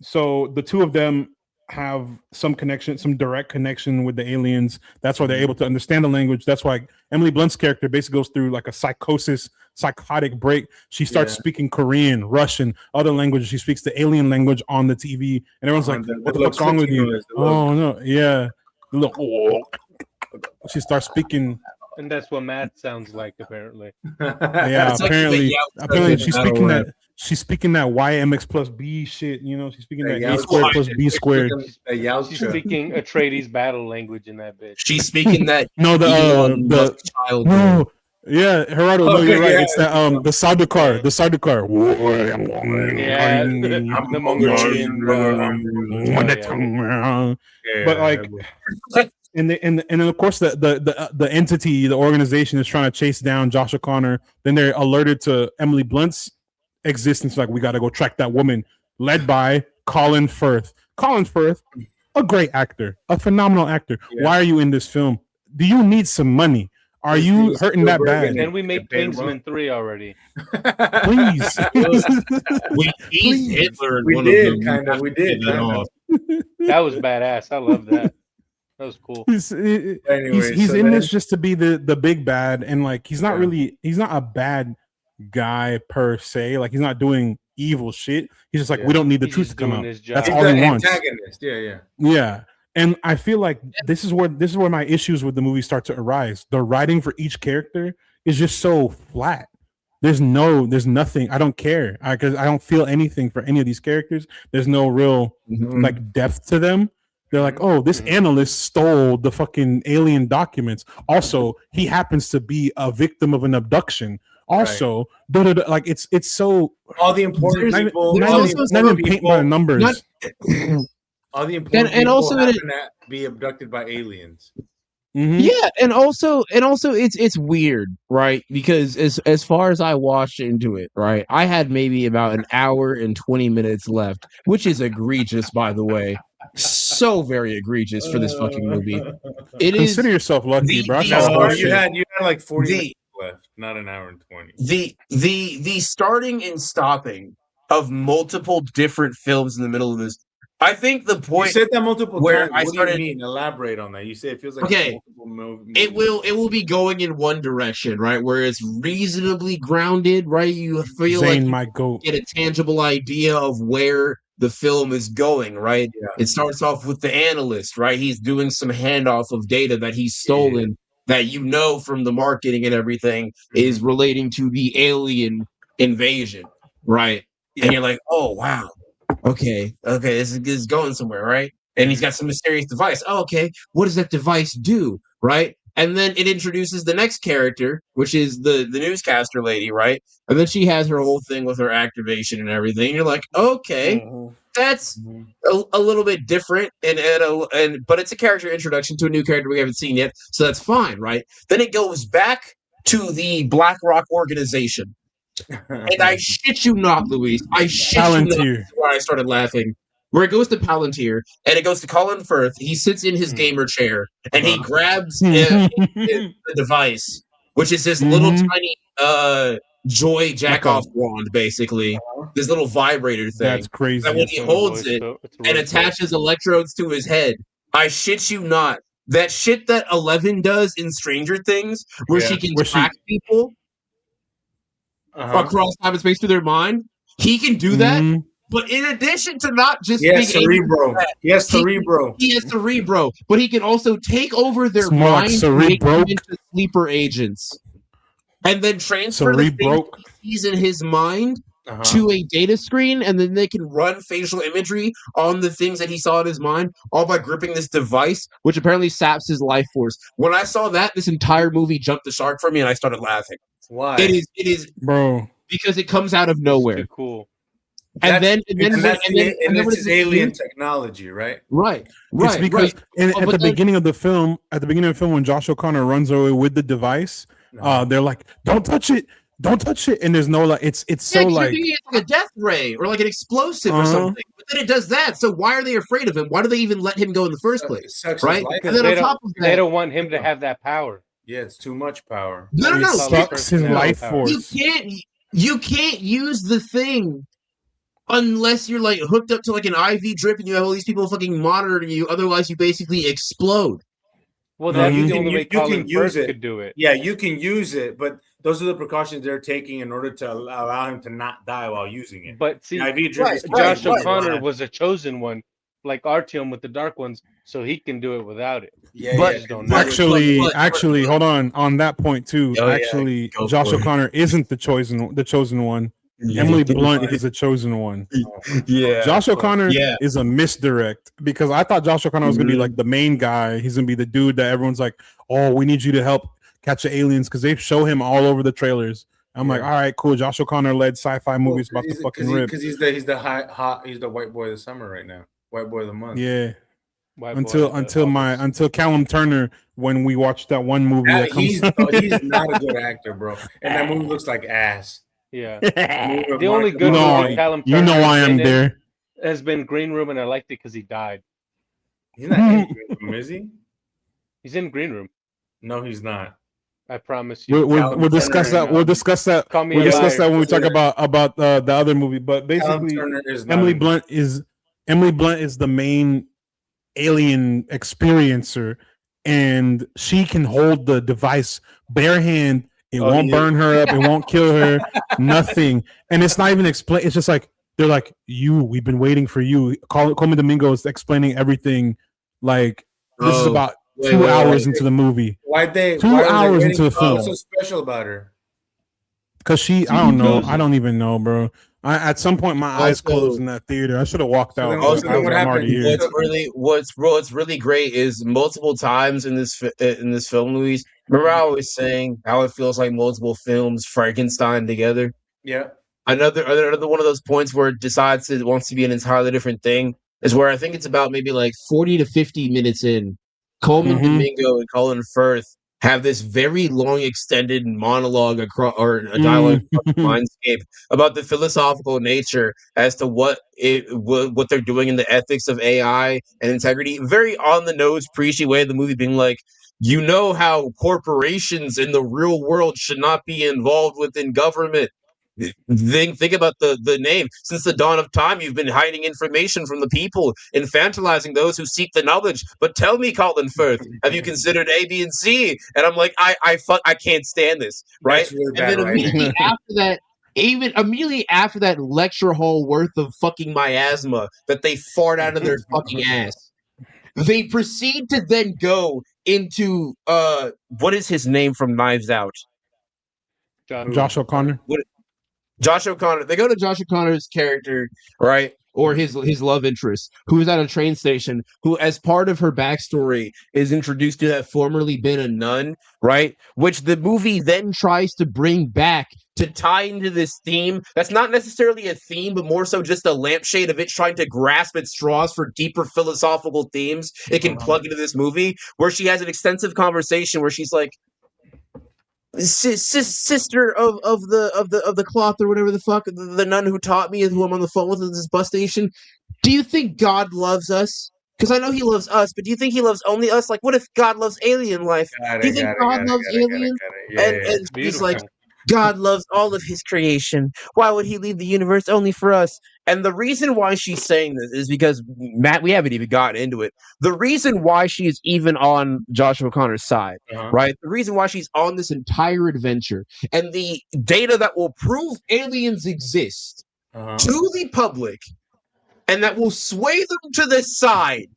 So the two of them have some direct connection with the aliens. That's why they're able to understand the language. That's why Emily Blunt's character basically goes through like a psychotic break. She starts speaking Korean, Russian, other languages. She speaks the alien language on the TV, and everyone's like, "What the fuck's wrong with you?" Oh no, yeah. She starts speaking, and that's what Matt sounds like, apparently. Yeah, apparently she's speaking that YMX plus B shit. You know, she's speaking that A squared plus B squared. She's speaking Atreides battle language in that bitch. She's speaking that. the child. No, yeah, Gerardo. No, you're right. It's that the Sardaukar. Yeah, the Mongolian. But like. And then of course the entity, the organization is trying to chase down Josh O'Connor. Then they're alerted to Emily Blunt's existence. Like, we got to go track that woman. Led by Colin Firth. Colin Firth, a great actor, a phenomenal actor. Yeah. Why are you in this film? Do you need some money? Are you hurting that bad? And we made Kingsman 3 already. Please. We beat Hitler. We did. That was badass. I love that. That was cool. He's in this just to be the big bad, and like he's not a bad guy per se. Like, he's not doing evil shit. He's just like, we don't need the truth to come out. That's all he wants. Antagonist. Yeah. And I feel like this is where my issues with the movie start to arise. The writing for each character is just so flat. There's nothing. I don't care because I don't feel anything for any of these characters. There's no real like depth to them. They're like, oh, this analyst stole the fucking alien documents. Also, he happens to be a victim of an abduction. Also, like it's so all the important people, not even paint by numbers. All the important people happen to be abducted by aliens. Yeah, and also it's weird, right? Because as far as I watched into it, right, I had maybe about an hour and 20 minutes left, which is egregious, by the way. So very egregious for this fucking movie. It Consider is yourself lucky, bro. I saw the No, whole you shit. had like 40 the minutes left, not an hour and 20. the starting and stopping of multiple different films in the middle of this. I think the You point said that multiple where times. I What started do you mean? Elaborate on that. You say it feels like Okay, multiple movies. it will be going in one direction, right? Where it's reasonably grounded, right? You feel like Zane, you my goat. get a tangible idea of where the film is going, right? Yeah. It starts off with the analyst, right? He's doing some handoff of data that he's stolen that you know from the marketing and everything is relating to the alien invasion, right? And you're like, oh wow, okay, this is going somewhere, right? And he's got some mysterious device. Oh, okay, what does that device do, right? And then it introduces the next character, which is the newscaster lady, right? And then she has her whole thing with her activation and everything. You're like, okay, that's a little bit different, and but it's a character introduction to a new character we haven't seen yet, so that's fine, right? Then it goes back to the Black Rock organization. And I shit you not, Luis. I shit you not. Palantir. That's why I started laughing. Where it goes to Palantir, and it goes to Colin Firth. He sits in his gamer chair, and he grabs the device, which is this little tiny joy jack-off wand, basically. This little vibrator thing. That's crazy. And when he holds it and attaches electrodes to his head, I shit you not. That shit that Eleven does in Stranger Things, where she can track people across time and space through their mind, he can do that. But in addition to not just being cerebro, he has cerebro. He has cerebro, but he can also take over their Smart mind, make cerebro. them into sleeper agents, and then transfer the things he sees in his mind to a data screen, and then they can run facial imagery on the things that he saw in his mind, all by gripping this device, which apparently saps his life force. When I saw that, this entire movie jumped the shark for me, and I started laughing. Why? It is, bro, because it comes out of nowhere. Too cool. And then it's alien technology, right? Right. It's because at the beginning of the film, when Josh O'Connor runs away with the device, they're like, "Don't touch it, don't touch it," and there's no like, it's so like it's like a death ray or like an explosive or something. But then it does that. So why are they afraid of him? Why do they even let him go in the first place? Right? And then on top of that, they don't want him to have that power. Yeah, it's too much power. No. It sucks his life force. You can't use the thing unless you're like hooked up to like an IV drip and you have all these people fucking monitoring you. Otherwise, you basically explode. Well, that's the only way Colin Firth could do it. Yeah, you can use it, but those are the precautions they're taking in order to allow him to not die while using it. But see, IV drip Josh O'Connor was a chosen one, like Artyom with the dark ones, so he can do it without it. Actually, hold on that point too. Josh O'Connor isn't the chosen one. Emily Blunt is a chosen one. Josh O'Connor is a misdirect, because I thought Josh O'Connor was gonna be like the main guy. He's gonna be the dude that everyone's like, "Oh, we need you to help catch the aliens," because they show him all over the trailers. I'm like, all right, cool. Josh O'Connor led sci-fi movies about the fucking rip. Because he's the white boy of the summer right now. White boy of the month. Yeah. Until Callum Turner, when we watched that one movie, he's not a good actor, bro. And that movie looks like ass. Yeah. The only good movie Callum Turner, you know I am there, has been Green Room, and I liked it because he died. He's not in Green Room, is he? He's in Green Room. No, he's not. I promise you. We'll discuss that. We'll discuss that. When we talk about the other movie. But basically, Emily Blunt is the main alien experiencer, and she can hold the device bare hand. It won't burn her up. It won't kill her. Nothing. And it's not even explain. It's just like they're like, we've been waiting for you. Colmy Domingo is explaining everything. Like this is about 2 hours into the movie. Why'd they? 2 hours into the film. What's so special about her? Because I don't know. I don't even know, bro. At some point, my eyes closed in that theater. I should have walked out. What's really great is multiple times in this film, Luis. Remember I was saying how it feels like multiple films Frankenstein together? Yeah. Another one of those points where it decides it wants to be an entirely different thing is where I think it's about maybe like 40 to 50 minutes in. Coleman Domingo and Colin Firth have this very long, extended monologue or a dialogue across the Mindscape about the philosophical nature as to what they're doing in the ethics of AI and integrity. Very on the nose, preachy way of the movie, being like, you know how corporations in the real world should not be involved within government. Think about the name. Since the dawn of time, you've been hiding information from the people, infantilizing those who seek the knowledge. But tell me, Colin Firth, have you considered A, B, and C? And I'm like, I can't stand this, right? That's really and bad then writing. immediately after that lecture hall worth of fucking miasma that they fart out of their fucking ass, they proceed to then go into what is his name from Knives Out? Josh O'Connor. Josh O'Connor. They go to Josh O'Connor's character, right? Or his love interest, who is at a train station, who, as part of her backstory, is introduced to have formerly been a nun, right? Which the movie then tries to bring back to tie into this theme. That's not necessarily a theme, but more so just a lampshade of it trying to grasp at straws for deeper philosophical themes it can plug into this movie, where she has an extensive conversation where she's like, sister of the cloth or whatever the fuck, the nun who taught me, who I'm on the phone with at this bus station. Do you think God loves us? Because I know He loves us, but do you think He loves only us? Like, what if God loves alien life? Do you think God loves aliens? And he's like, God loves all of His creation. Why would He leave the universe only for us? And the reason why she's saying this is because, Matt, we haven't even gotten into it. The reason why she's even on Josh O'Connor's side, right? The reason why she's on this entire adventure and the data that will prove aliens exist to the public and that will sway them to the side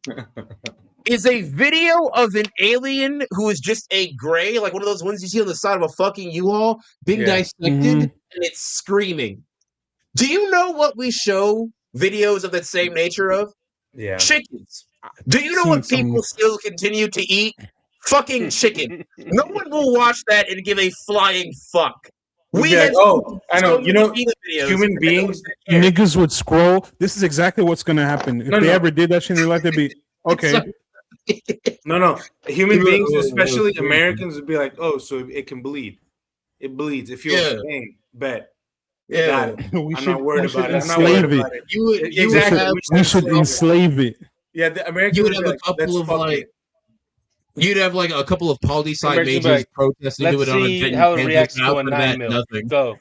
is a video of an alien who is just a gray, like one of those ones you see on the side of a fucking U-Haul, being dissected, and it's screaming. Do you know what we show videos of that same nature of? Yeah. Chickens. Do you know what people still continue to eat? Fucking chicken. No one will watch that and give a flying fuck. I know. You know, human beings, niggas would scroll. This is exactly what's gonna happen if they ever did that shit in their life. They'd be okay. No. Human beings, especially Americans, would be like, "Oh, so it can bleed. It bleeds. It feels pain. Bet." Yeah, I'm not worried about it. I'm not worried about it. We should enslave it. Yeah, the Americans you would have a couple of like. You'd have like a couple of poli-sci majors protesting to it on a jet. How it reacts to a 9 mil. Nothing. Go.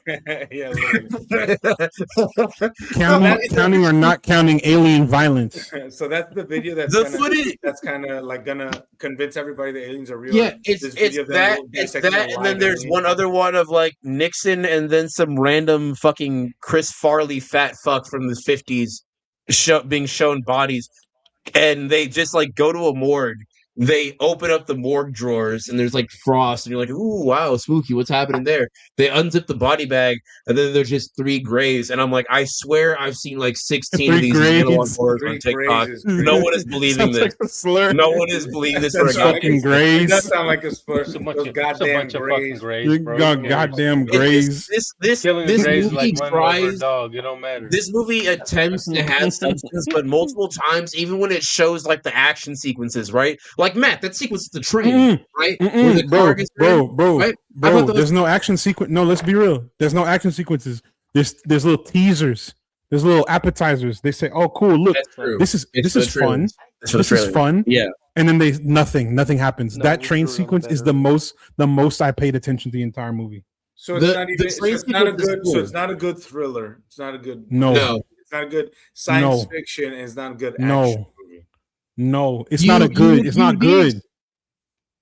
Counting or not counting alien violence. So that's the video that's kind of like gonna convince everybody the aliens are real. Yeah, it's that, and then there's one other one of like Nixon, and then some random fucking Chris Farley fat fuck from the 50s being shown bodies, and they just like go to a morgue. They open up the morgue drawers and there's like frost, and you're like, ooh, wow, spooky, what's happening there? They unzip the body bag, and then there's just 3 grays. And I'm like, I swear I've seen like 16 of these on TikTok. No one is believing this. Like no one is believing this for a fucking grays. It does sound like a slur. Goddamn grays. Goddamn grays. This movie like tries. Dog. It don't matter. This movie attempts to have substance, but multiple times, even when it shows like the action sequences, right? Like Matt, that sequence is the train, right? Where the car gets bro. Right? There's no action sequence. No, let's be real. There's no action sequences. There's little teasers. There's little appetizers. They say, "Oh, cool! Look, this is fun. This is fun." Yeah. And then nothing happens. That train sequence is the most I paid attention to the entire movie. So it's not a good thriller. It's not a good no. It's not a good science fiction. And it's not a good action movie. No, it's not good. It's not good.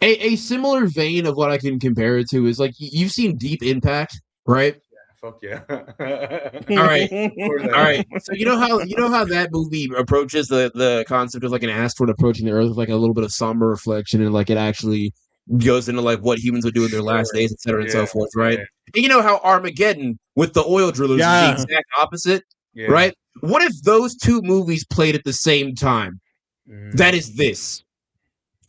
A similar vein of what I can compare it to is like you've seen Deep Impact, right? Fuck yeah. All right. So you know how that movie approaches the concept of like an asteroid approaching the Earth with like a little bit of somber reflection, and like it actually goes into like what humans would do in their last days, et cetera, and so forth, right? Yeah. And you know how Armageddon with the oil drillers is the exact opposite, right? What if those two movies played at the same time? That is this.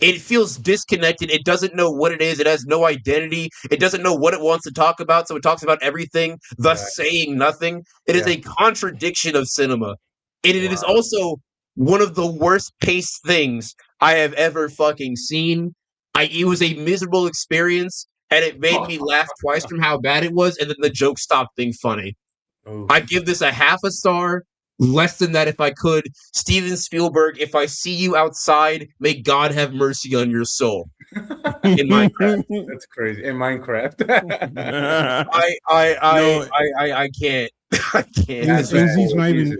It feels disconnected. It doesn't know what it is. It has no identity. It doesn't know what it wants to talk about, so it talks about everything, thus saying nothing. It is a contradiction of cinema. And it is also one of the worst paced things I have ever fucking seen. It was a miserable experience, and it made me laugh twice from how bad it was, and then the joke stopped being funny. I give this a half a star, less than that if I could. Steven Spielberg, if I see you outside, may God have mercy on your soul. In Minecraft. That's crazy. In Minecraft. I can't. I can't.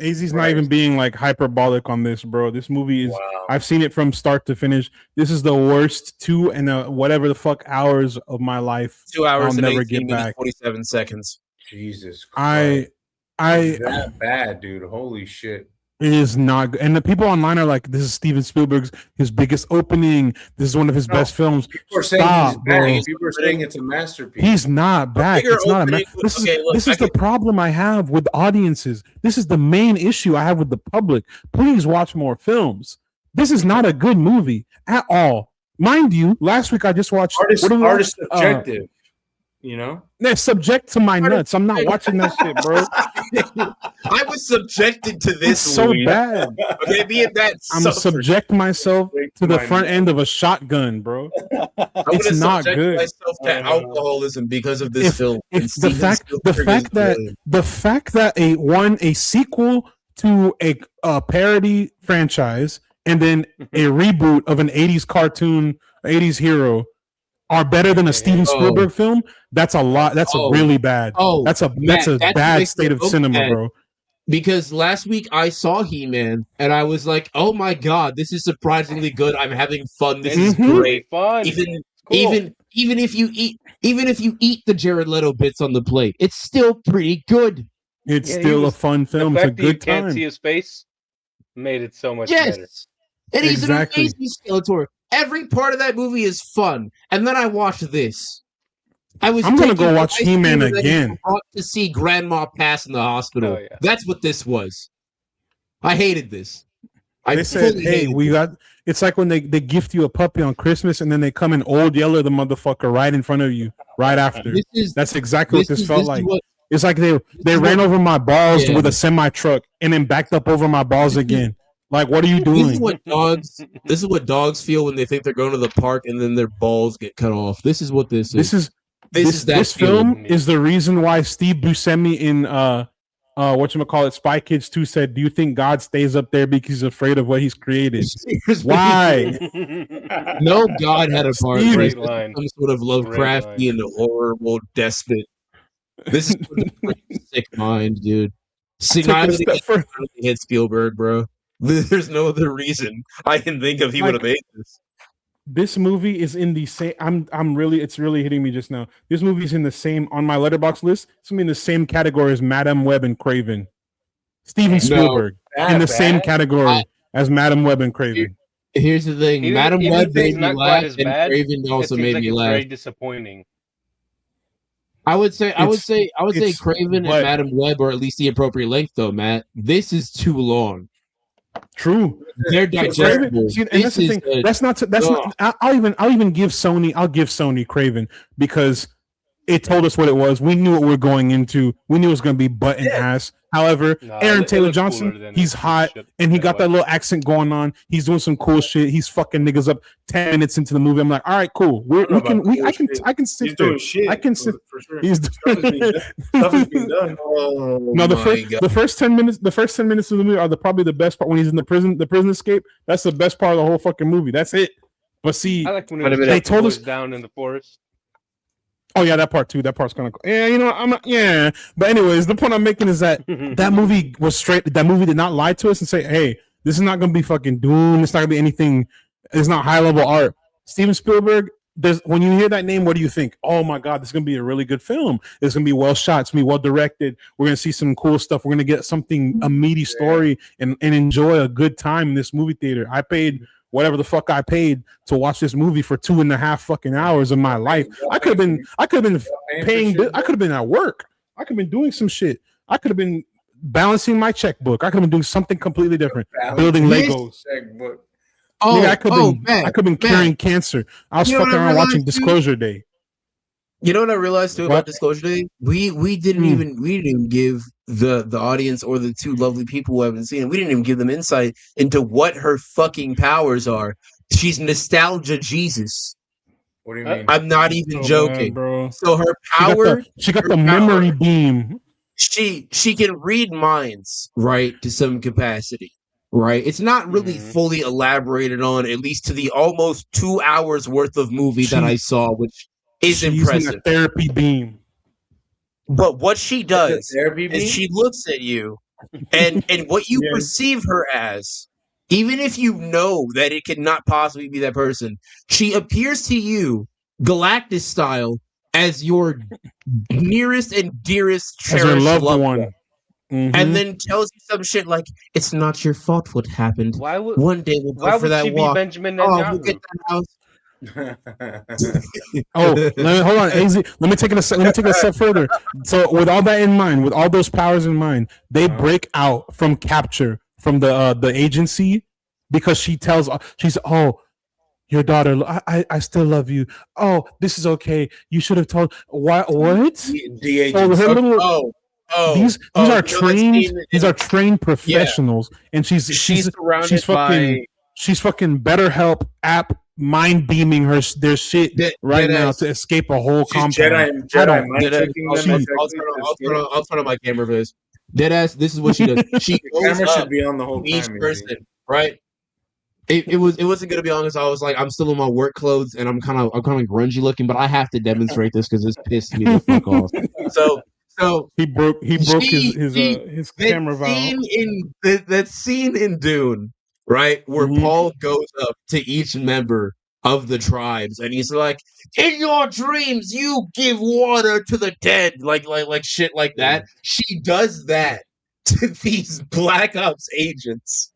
AZ's not even being like hyperbolic on this, bro. This movie is. Wow. I've seen it from start to finish. This is the worst 2 and whatever the fuck hours of my life. 2 hours I'll and never 18 get minutes, back. 47 seconds. Jesus Christ. It's that bad, dude. Holy shit. It is not good. And the people online are like, this is Steven Spielberg's his biggest opening. This is one of his best films. People are saying he's bad. People are saying it's a masterpiece. He's not bad. It's not a This is the problem I have with audiences. This is the main issue I have with the public. Please watch more films. This is not a good movie at all. Mind you, last week I just watched Artist subjective. You know? They're subject to my nuts. I'm not watching that shit, bro. I was subjected to this. It's so bad. Okay, being that I'm gonna subject myself to the front end of a shotgun, bro. It's not good. Myself to alcoholism because of this film. If the fact that a sequel to a parody franchise and then a reboot of an 80s cartoon, 80s hero are better than a Steven Spielberg film, that's a lot. That's really bad. That's a bad state of cinema, bro. Because last week I saw He-Man and I was like, "Oh my god, this is surprisingly good. I'm having fun. This is great fun." Even if you eat the Jared Leto bits on the plate, it's still pretty good. It's still a fun film. It's a good time. Can't see his face made it so much better. And he's an amazing Skeletor. Every part of that movie is fun. And then I watched this. I'm gonna go watch He-Man again. To see Grandma pass in the hospital. Oh, yeah. That's what this was. I hated this. They said, "Hey, we got." It's like when they gift you a puppy on Christmas, and then they come and old yeller the motherfucker right in front of you, right after. That's exactly what this felt like. It's like they ran over my balls with a semi truck, and then backed up over my balls again. Like, what are you doing? This is what dogs feel when they think they're going to the park and then their balls get cut off. This is what this is. This film is the reason why Steve Buscemi in whatchamacallit, Spy Kids 2 said, "Do you think God stays up there because he's afraid of what he's created?" Why? No God had a part. Some sort of Lovecrafty and horrible despot. This is a sick mind, dude. See, hit Spielberg, bro. There's no other reason I can think of he would have made this. This movie is in the same. It's really hitting me just now. This movie is in the same on my Letterboxd list. It's in the same category as Madame Web and Craven. Steven Spielberg in the same category as Madame Web and Craven. Here's the thing: Madame Web made me laugh, and Craven also made me laugh. Very disappointing. I would say Craven and Madame Web are at least the appropriate length, though, Matt. This is too long. True, they're digestible. And that's the thing. I'll even give Sony. I'll give Sony Craven because it told us what it was. We knew what we were going into. We knew it was going to be butt and ass. However, Aaron Taylor Johnson, he's hot and he got that little accent going on. He's doing some cool shit. He's fucking niggas up 10 minutes into the movie. I'm like, all right, cool. I can sit there. I can sit. He's doing No, the first 10 minutes. The first 10 minutes of the movie are probably the best part when he's in the prison escape. That's the best part of the whole fucking movie. That's it. But see, I like when they told us down in the forest. Oh yeah, that part too. That part's kind of But anyways, the point I'm making is that that movie was straight. That movie did not lie to us and say, "Hey, this is not going to be fucking Doom. It's not going to be anything. It's not high level art." Steven Spielberg. When you hear that name, what do you think? Oh my god, this is going to be a really good film. It's going to be well shot. It's going to be well directed. We're going to see some cool stuff. We're going to get a meaty story and enjoy a good time in this movie theater. I paid whatever the fuck I paid to watch this movie for 2.5 fucking hours of my life. I could have been paying. I could have been at work. I could have been doing some shit. I could have been balancing my checkbook. I could have been doing something completely different, building Legos. I could have been curing cancer. I was fucking around watching Disclosure Day. You know what I realized too about Disclosure Day? We didn't even give the audience or the two lovely people who haven't seen it. We didn't even give them insight into what her fucking powers are. She's nostalgia Jesus. What do you mean? I'm not even So joking, bad, bro. So her power, she got the memory beam. She can read minds, right, to some capacity, right? It's not really fully elaborated on, at least to the almost 2 hours worth of movie that I saw, which is impressive. Using a therapy beam. But what she does is she looks at you, and what you perceive her as, even if you know that it cannot possibly be that person, she appears to you, Galactus style, as your nearest and dearest cherished loved one. And then tells you some shit like, it's not your fault what happened. One day we'll go for that walk. Benjamin We'll get that house. Hold on, AZ. Let me take it a step further. So, with all that in mind, with all those powers in mind, they break out from capture from the agency because she's your daughter. I still love you. Oh, this is okay. You should have told. What? These are trained. These are trained professionals, and she's surrounded by. She's fucking BetterHelp app mind beaming their shit now to escape a whole compound. I'll turn on my camera for this. Deadass, this is what she does. She camera should be on the whole each time, person, right? It wasn't gonna be honest. I was like, I'm still in my work clothes and I'm kind of grungy looking, but I have to demonstrate this because this pissed me the fuck off. So he broke his camera valve. That scene in Dune, right, where Paul goes up to each member of the tribes and he's like, in your dreams you give water to the dead, like shit like that. She does that to these Black Ops agents,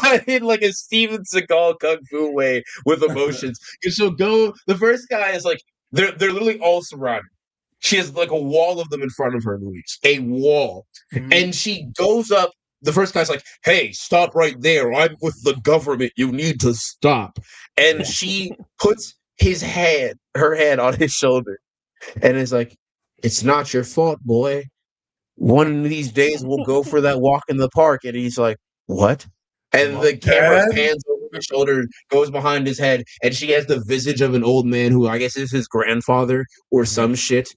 but in like a Steven Seagal kung fu way with emotions. Because she'll go, the first guy is like, they're literally all surrounded. She has like a wall of them in front of her, Luis. A wall. And she goes up. The first guy's like, hey, stop right there. I'm with the government. You need to stop. And she puts her hand on his shoulder and is like, it's not your fault, boy. One of these days we'll go for that walk in the park. And he's like, what? And the camera pans over his shoulder, goes behind his head, and she has the visage of an old man who I guess is his grandfather or some shit.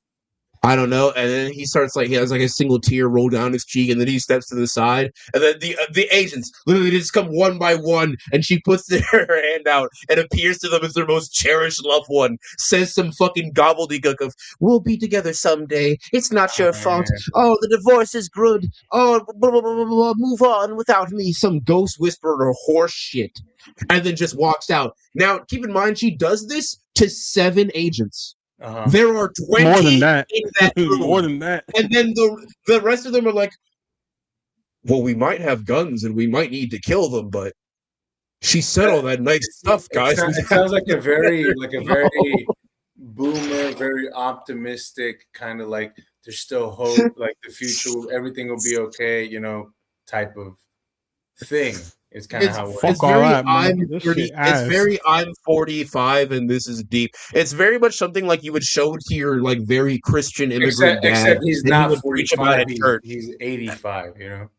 I don't know. And then he starts he has a single tear roll down his cheek, and then he steps to the side, and then the agents literally just come one by one, and she puts her hand out and appears to them as their most cherished loved one, says some fucking gobbledygook of, we'll be together someday. It's not your fault. Oh, the divorce is good. Oh, blah, blah, blah, blah, blah. Move on without me. Some ghost whisperer horse shit. And then just walks out. Now, keep in mind, she does this to 7 agents. There are 20 more than that. In that room. More than that. And then the rest of them are like, well, we might have guns and we might need to kill them, but she said all that nice stuff, guys. It sounds like a very boomer, very optimistic kind of like there's still hope, like the future, everything will be okay, type of thing. It's kind of how it's very I'm 45 and this is deep. It's very much something like you would show to your very Christian immigrant dad. Except he's not 45, he's 85,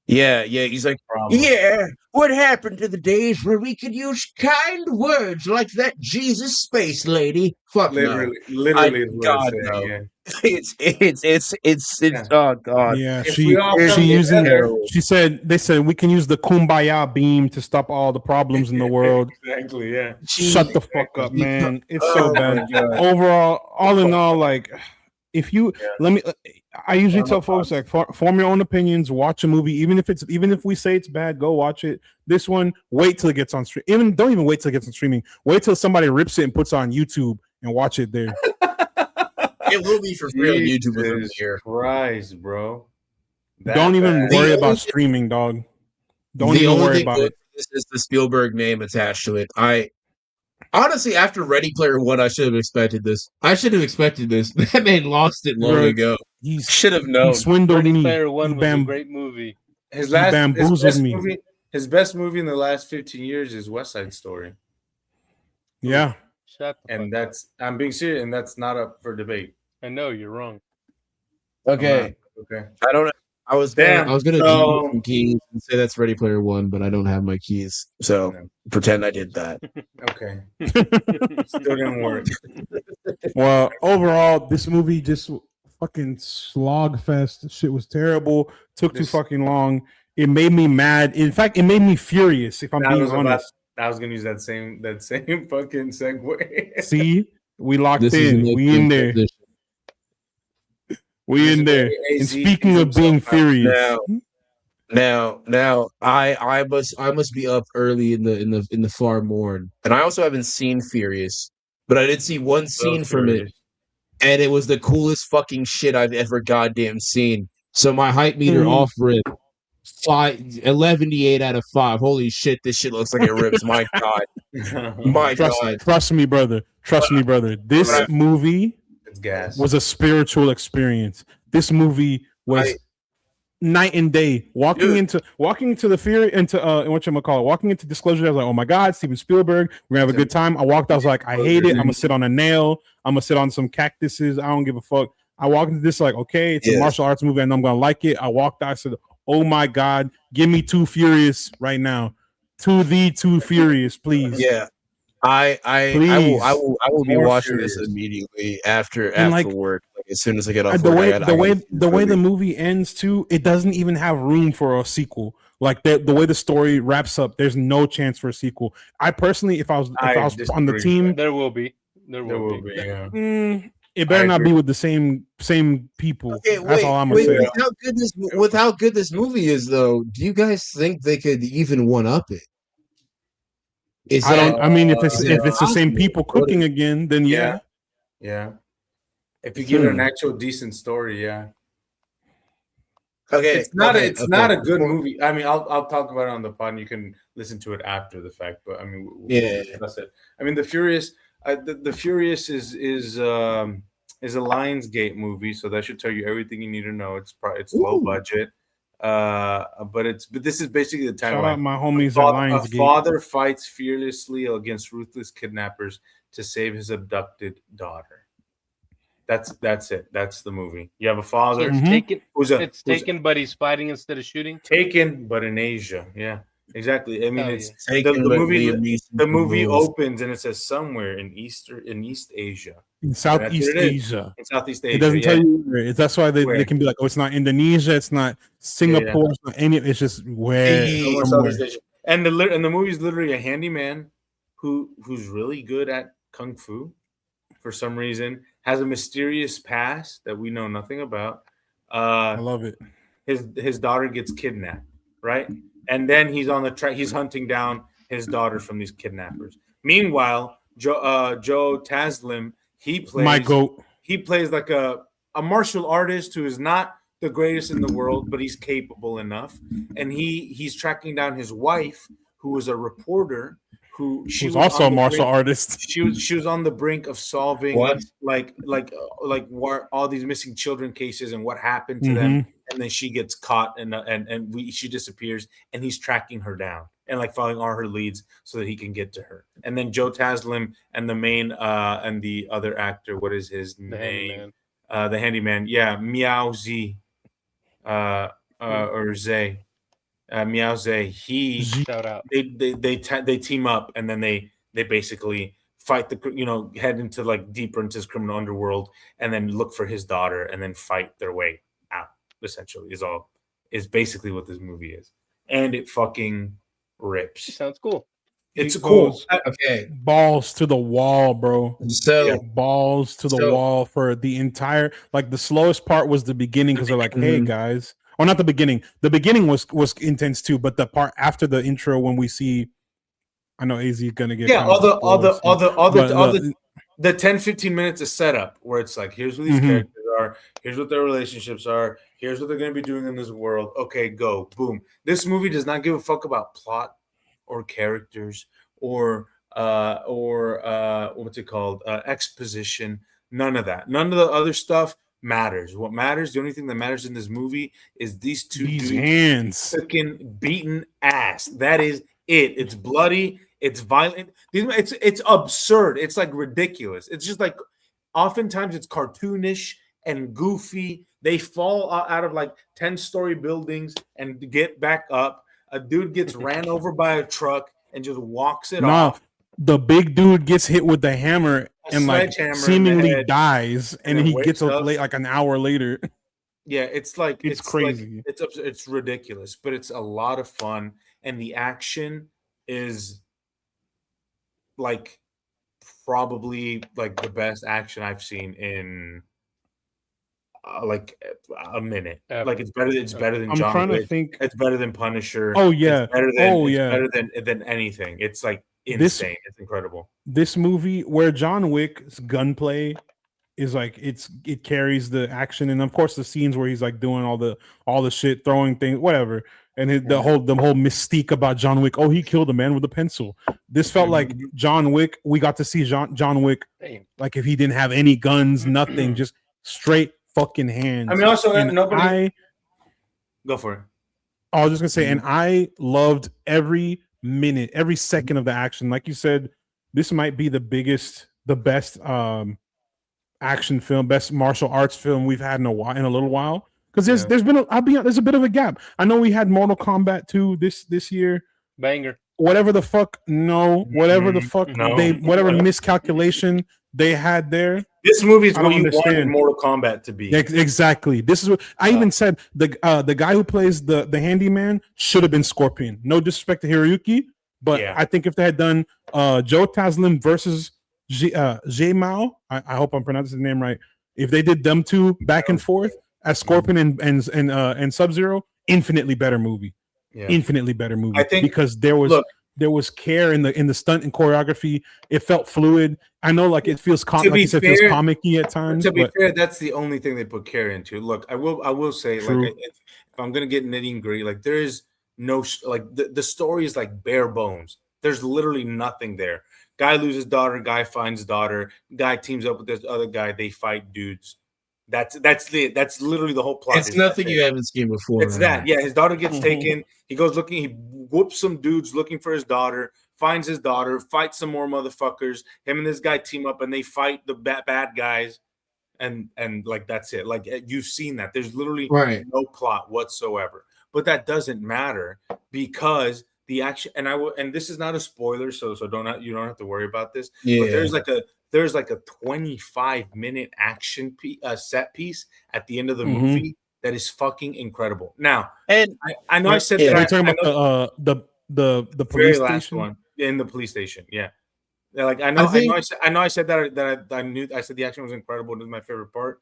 Yeah, he's like, yeah, what happened to the days where we could use kind words like that Jesus space lady? Fuck literally, God, no. Yeah. It's oh god. Yeah, she said they said we can use the kumbaya beam to stop all the problems in the world. Exactly, yeah. Shut the fuck up, man. It's so bad. Overall, all in all, if you I usually tell folks form your own opinions, watch a movie, even if we say it's bad, go watch it. This one, wait till it gets on stream. Don't even wait till it gets on streaming. Wait till somebody rips it and puts it on YouTube and watch it there. It will be for free on YouTube within the year. Christ, bro. Don't even worry about streaming, dog. Don't even worry about it. This is the Spielberg name attached to it. Honestly, after Ready Player One, I should have expected this. That man lost it long ago. He should have known. He swindled Ready me. Player One was a great movie. His best movie in the last 15 years is West Side Story. Yeah. I'm being serious, and that's not up for debate. I know you're wrong. Okay. I don't I was Damn. gonna give you some keys and say that's Ready Player One, but I don't have my keys, so pretend I did that. Okay. Still didn't work. Well, overall, this movie just fucking slog fest. Shit was terrible. Took too fucking long. It made me mad. In fact, it made me furious. If I'm being honest, I was gonna use that same fucking segue. See, we locked This is in. an We in there. transition. We in there. And speaking of being furious, Now, I must be up early in the far morn, and I also haven't seen Furious, but I did see one scene from it, and it was the coolest fucking shit I've ever goddamn seen. So my hype meter offer it 11.8 out of 5. Holy shit, this shit looks like it rips. My God, God. Trust me, brother. Trust me, brother. This movie was a spiritual experience. This movie was night and day. Walking into the Fury into walking into Disclosure, I was like, oh my God, Steven Spielberg, we're gonna have a good time. I walked, I was like, I hate it. I'm gonna sit on a nail, I'm gonna sit on some cactuses, I don't give a fuck. I walked into this like, okay, it's a martial arts movie, and I'm gonna like it. I walked out, I said, oh my God, give me Too Furious right now. Too Furious, please. Yeah. I will be watching this immediately after work. Like, as soon as I get off work. The way the movie ends too, it doesn't even have room for a sequel. Like the way the story wraps up, there's no chance for a sequel. I personally, if I was on the team, there will be. Yeah. It better not be with the same people. Okay, that's all I'm gonna say. With how good this movie is, though, do you guys think they could even one up it? I mean, if it's the same people cooking again, then yeah. If you give it an actual decent story, yeah. Okay, it's not a good movie. I mean, I'll talk about it on the pod, and you can listen to it after the fact. But I mean, that's it. I mean, the Furious is a Lionsgate movie, so that should tell you everything you need to know. It's low budget. But this is basically the timeline. Shout out my homies at Lionsgate. A father fights fearlessly against ruthless kidnappers to save his abducted daughter. That's it. That's the movie. You have a father. So it's taken, but he's fighting instead of shooting. Taken, but in Asia. Yeah, exactly. I mean, it's taken, the movie opens and it says somewhere in East Asia. In Southeast Asia. In Southeast Asia. It doesn't tell you where. That's why they can be like, oh, it's not Indonesia, it's not Singapore, it's not any. It's just where. And the movie is literally a handyman who's really good at kung fu for some reason, has a mysterious past that we know nothing about. I love it. His daughter gets kidnapped, right? And then he's on the track. He's hunting down his daughter from these kidnappers. Meanwhile, Joe Taslim, he plays like a martial artist who is not the greatest in the world, but he's capable enough. And he's tracking down his wife, who was a reporter. She was also a martial artist. She was on the brink of solving like all these missing children cases and what happened to them, and then she gets caught and she disappears, and he's tracking her down and like following all her leads so that he can get to her. And then Joe Taslim and the main and the other actor, what is his name? The handyman, Miao Z, or Zay. Miao Zay, shout out. They team up, and then they basically fight head into like deeper into his criminal underworld, and then look for his daughter, and then fight their way out. Essentially, is basically what this movie is, and it fucking rips. Sounds cool. It's cool. Okay, balls to the wall, bro. So balls to the wall for the entire. Like the slowest part was the beginning because they're like, "Hey guys." Or not the beginning. The beginning was intense too, but the part after the intro when we see, I know AZ gonna get the 10-15 minutes of setup where it's like, here's what these characters are, here's what their relationships are, here's what they're gonna be doing in this world. Okay, go, boom. This movie does not give a fuck about plot or characters or what's it called? Exposition. None of that. None of the other stuff matters. What matters, the only thing that matters in this movie is these dudes hands fucking beaten ass. That is it. It's bloody, it's violent, it's absurd, it's like ridiculous. It's just like oftentimes it's cartoonish and goofy. They fall out of like 10-story buildings and get back up. A dude gets ran over by a truck and just walks it off. The big dude gets hit with the hammer and like seemingly dies, and then he gets up late like an hour later. Yeah, it's like it's crazy. Like, it's ridiculous, but it's a lot of fun, and the action is like probably like the best action I've seen in like a minute. Like it's better than John trying Wick. To think. It's better than Punisher. Oh yeah. It's better than anything. It's like insane. It's incredible. This movie where John Wick's gunplay is like it carries the action, and of course the scenes where he's like doing all the shit, throwing things, whatever, and the whole mystique about John Wick. Oh, he killed a man with a pencil. This felt like John Wick. We got to see John Wick like if he didn't have any guns, nothing, just straight fucking hands. I mean, also go for it. I was just gonna say, and I loved every minute, every second of the action. Like you said, this might be the best action film, best martial arts film we've had in a little while. Because there's been there's a bit of a gap. I know we had Mortal Kombat 2 this year. Banger. Whatever the fuck, whatever miscalculation they had there. This movie is what you wanted Mortal Kombat to be. Exactly. This is what I even said. The guy who plays the handyman should have been Scorpion. No disrespect to Hiroyuki, but I think if they had done Joe Taslim versus J Mao, I hope I'm pronouncing his name right. If they did them two back and forth as Scorpion and Sub-Zero, infinitely better movie. Yeah. Infinitely better movie. I think because there was care in the stunt and choreography. It felt fluid. I know, like it feels feels comic-y at times. To be fair, that's the only thing they put care into. Look, I will say, true. Like, if I'm gonna get nitty and gritty, like there is no like the story is like bare bones. There's literally nothing there. Guy loses daughter, guy finds daughter, guy teams up with this other guy, they fight dudes. That's literally the whole plot. It's nothing you haven't seen before. It's that. Yeah, his daughter gets taken. He goes looking, he whoops some dudes looking for his daughter, finds his daughter, fights some more motherfuckers. Him and this guy team up and they fight the bad guys. And like that's it. Like you've seen that. There's literally no plot whatsoever. But that doesn't matter because the action, and this is not a spoiler, so you don't have to worry about this. Yeah. But there's like a 25-minute action set piece at the end of the movie that is fucking incredible. Now, and I know I said that. We're talking about the police station one in the police station. Yeah, like I know I said that I said the action was incredible. It was my favorite part.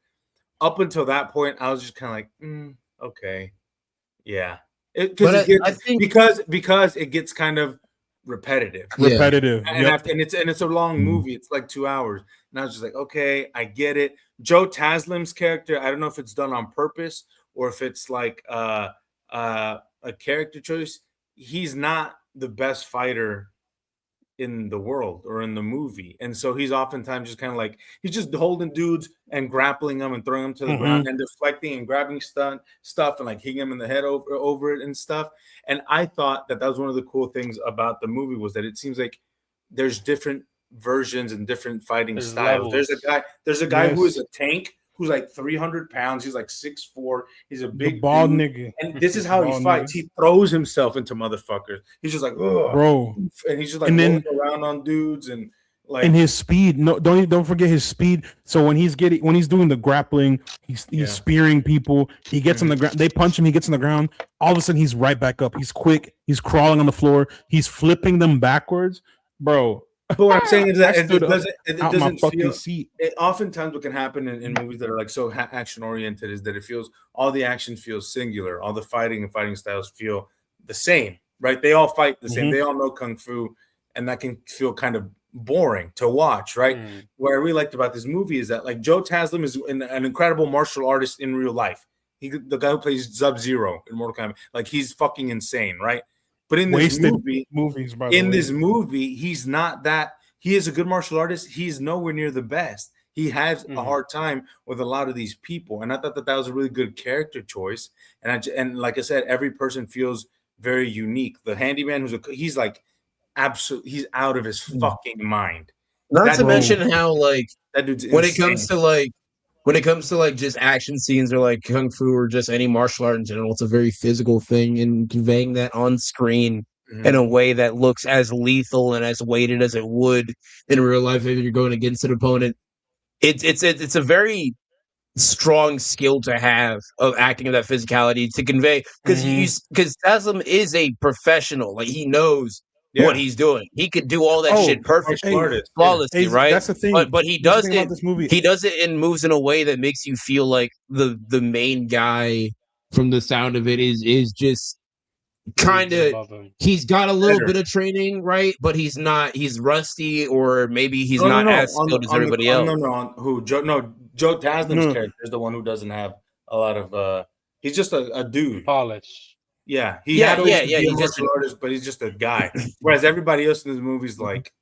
Up until that point, I was just kind of like, okay, yeah. Because it gets kind of repetitive, and it's a long movie. It's like 2 hours, and I was just like, okay, I get it. Joe Taslim's character, I don't know if it's done on purpose or if it's like a character choice. He's not the best fighter in the world or in the movie, and so he's oftentimes just kind of like he's just holding dudes and grappling them and throwing them to the ground and deflecting and grabbing stuff and like hitting them in the head over it and stuff. And I thought that was one of the cool things about the movie was that it seems like there's different versions and different fighting styles. Levels. There's a guy who is a tank who's like 300 pounds. He's like 6'4". He's a big bald nigga. And this is how he fights. Nigga. He throws himself into motherfuckers. He's just like, ugh. Bro. And he's just like rolling around on dudes and like. And his speed. No, don't forget his speed. So when he's doing the grappling, he's spearing people. He gets on the ground. They punch him. He gets on the ground. All of a sudden, he's right back up. He's quick. He's crawling on the floor. He's flipping them backwards, bro. But what I'm saying is that it doesn't feel. Oftentimes, what can happen in movies that are like so action oriented is that it feels all the action feels singular. All the fighting and fighting styles feel the same, right? They all fight the same. They all know kung fu, and that can feel kind of boring to watch, right? What I really liked about this movie is that like Joe Taslim is an incredible martial artist in real life. The guy who plays Sub-Zero in Mortal Kombat, like he's fucking insane, right? But in this movie, he's not that. He is a good martial artist. He's nowhere near the best. He has a hard time with a lot of these people, and I thought that was a really good character choice. And like I said, every person feels very unique. The handyman, he's like absolutely, he's out of his fucking mind. Not to mention how like that dude's when insane. it comes to like when it comes to like just action scenes or like kung fu or just any martial art in general, it's a very physical thing, and conveying that on screen in a way that looks as lethal and as weighted as it would in real life if you're going against an opponent. It's a very strong skill to have of acting of that physicality to convey, because Taslim is a professional. Like, he knows what he's doing. He could do all that shit perfectly, flawlessly, right? That's the thing. But he does it. This movie. He does it and moves in a way that makes you feel like the main guy, from the sound of it, is just kind of, he's got a little bit of training, right? But he's not. He's rusty, or maybe he's not as skilled as everybody else. Joe Taslim's character is the one who doesn't have a lot of. He's just a dude. Polish. Yeah, he's just an artist, but he's just a guy. Whereas everybody else in this movie is like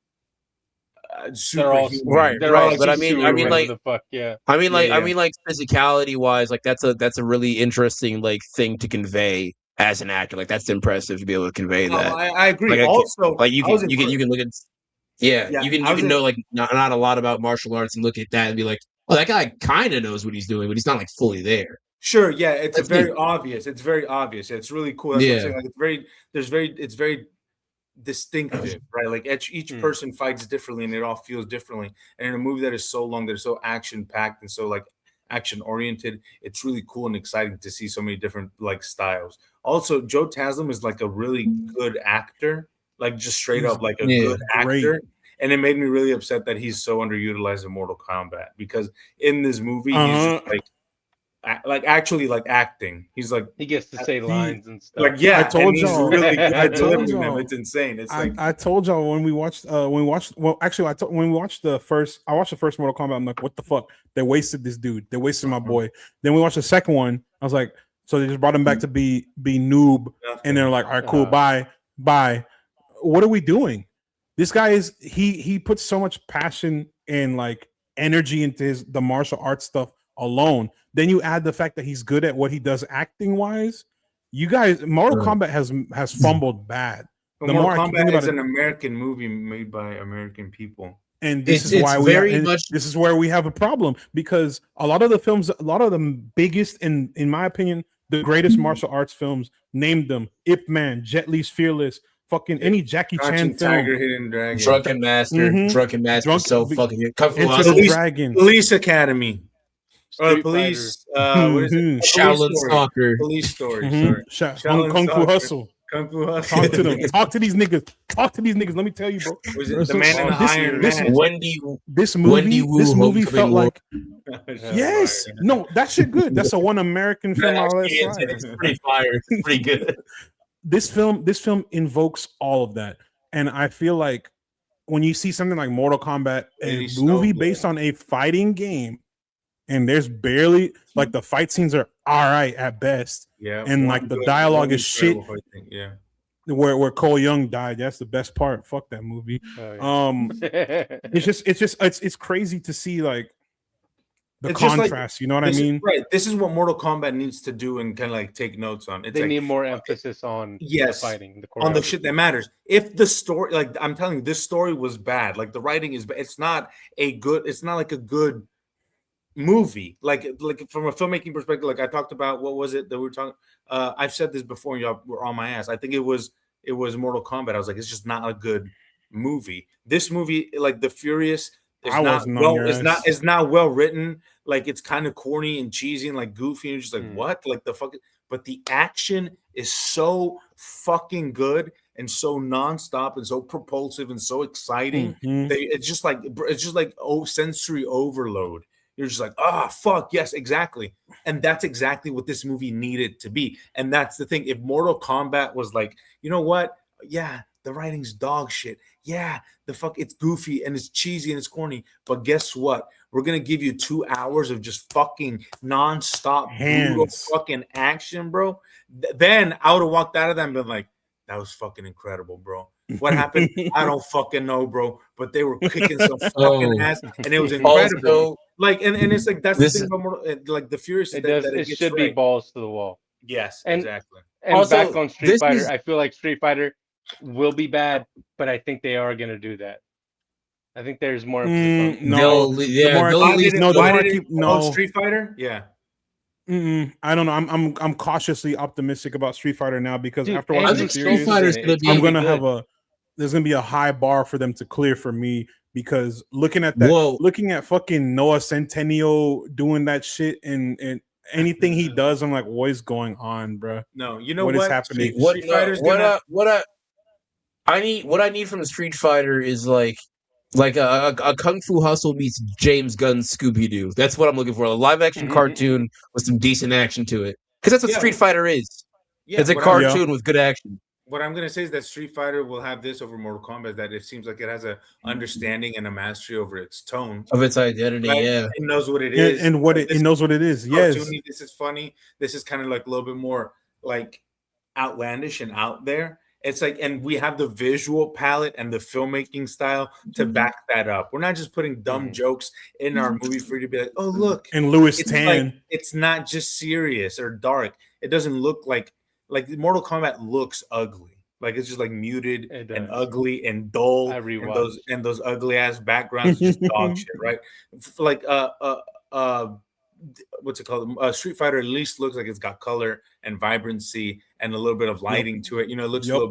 super right. But I mean, like, the fuck, yeah. I mean, like physicality wise, like that's a really interesting like thing to convey as an actor. Like, that's impressive to be able to convey that. I agree. Like, also, like you can look at you can know like not a lot about martial arts and look at that and be like, oh, that guy kind of knows what he's doing, but he's not like fully there. Sure, yeah, it's very obvious. It's very obvious. It's really cool. That's what I'm saying. Like, it's very distinctive, right? Like, each person fights differently, and it all feels differently. And in a movie that is so long, that is so action packed and so like action oriented, it's really cool and exciting to see so many different like styles. Also, Joe Taslim is like a really good actor, like just straight up like a good actor. And it made me really upset that he's so underutilized in Mortal Kombat, because in this movie he's just like actually like acting. He's like, he gets to say lines and stuff. Like, yeah, I told y'all. Really good at delivering them. It's insane. It's I told y'all when we watched I watched the first Mortal Kombat, I'm like, what the fuck? They wasted this dude. They wasted my boy. Then we watched the second one. I was like, so they just brought him back to be noob, and they're like, all right, cool, bye. What are we doing? This guy is he puts so much passion and like energy into the martial arts stuff alone. Then you add the fact that he's good at what he does acting wise. You guys, Mortal Kombat has fumbled bad. Mortal Kombat is an American movie made by American people, and this is why this is where we have a problem, because a lot of the biggest and, in my opinion, the greatest martial arts films, named them: Ip Man, Jet Li's Fearless, fucking any Jackie Chan film, Tiger, Hidden Dragon, Drunken Master, so fucking Kung Fu Into the Dragon, Police Academy, Police, what is it? Shaolin Soccer, Police Story, sorry, Kung Fu Hustle. Kung Fu Hustle. Talk to them. Talk to these niggas. Let me tell you, bro. Was it The Man in the Iron Man? This movie felt like yes. No, that shit good. That's a one American film. It's pretty fire. It's pretty good. This film invokes all of that, and I feel like when you see something like Mortal Kombat, a movie based on a fighting game, and there's barely like the fight scenes are all right at best, and like the dialogue is shit. Where Cole Young died, that's the best part. Fuck that movie. It's crazy to see like the contrast. You know what I mean? Right. This is what Mortal Kombat needs to do and kind of like take notes on. They need more emphasis on the fighting, on the shit that matters. If the story, like I'm telling you, this story was bad. Like the writing is bad. It's not like a good movie. Like from a filmmaking perspective, like I talked about, what was it that we were talking? I've said this before, and y'all were on my ass. I think it was Mortal Kombat. I was like, it's just not a good movie. This movie, like The Furious, it's not well written. Like, it's kind of corny and cheesy and like goofy, and you're just like, what? Like the fuck. But the action is so fucking good and so nonstop and so propulsive and so exciting. It's just like sensory overload. You're just like, fuck, yes, exactly. And that's exactly what this movie needed to be. And that's the thing. If Mortal Kombat was like, you know what? Yeah, the writing's dog shit. Yeah, it's goofy and it's cheesy and it's corny. But guess what? We're going to give you 2 hours of just fucking nonstop brutal fucking action, bro. Then I would have walked out of that and been like, that was fucking incredible, bro. What happened? I don't fucking know, bro. But they were kicking some fucking ass, and it was incredible. Also, like, and it's like that's the thing about like The Furious. It should be balls to the wall. Yes, exactly. And also, back on Street Fighter, I feel like Street Fighter will be bad, but I think they are going to do that. I think there's more emphasis on. No, Street Fighter. Yeah. I don't know. I'm cautiously optimistic about Street Fighter now because after I watching think the series, Street Fighter's gonna be I'm gonna good. have there's gonna be a high bar for them to clear for me because looking at that, looking at fucking Noah Centineo doing that shit and anything he does, I'm like, what is going on, bro? No, you know what is happening? What I need from Street Fighter is like a Kung Fu Hustle meets James Gunn's Scooby Doo. That's what I'm looking for. A live action cartoon with some decent action to it. Because that's what Street Fighter is. Yeah, it's a cartoon with good action. What I'm gonna say is that Street Fighter will have this over Mortal Kombat. That it seems like it has a understanding and a mastery over its tone of its identity. Right? Yeah, it knows what it is, and what it knows what it is. Yes, this is funny. This is kind of like a little bit more like outlandish and out there. It's like, and we have the visual palette and the filmmaking style to back that up. We're not just putting dumb jokes in our movie for you to be like, oh look, and Louis Tan. Like, it's not just serious or dark. It doesn't look like Mortal Kombat looks ugly. Like it's just like muted and ugly and dull. And those ugly ass backgrounds, just dog shit, right? Like what's it called? Street Fighter at least looks like it's got color and vibrancy and a little bit of lighting to it. You know, it looks a little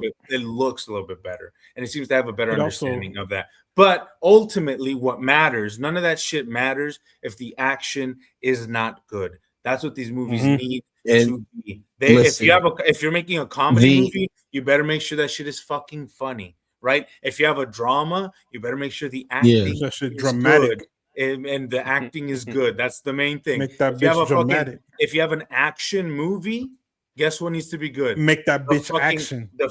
bit better, and it seems to have a better understanding of that. But ultimately, what matters? None of that shit matters if the action is not good. That's what these movies need to be. If you're making a comedy movie, you better make sure that shit is fucking funny, right? If you have a drama, you better make sure the acting is dramatic. Good. And the acting is good. That's the main thing. Make that bitch dramatic. If you have an action movie, guess what needs to be good? Make that bitch action. The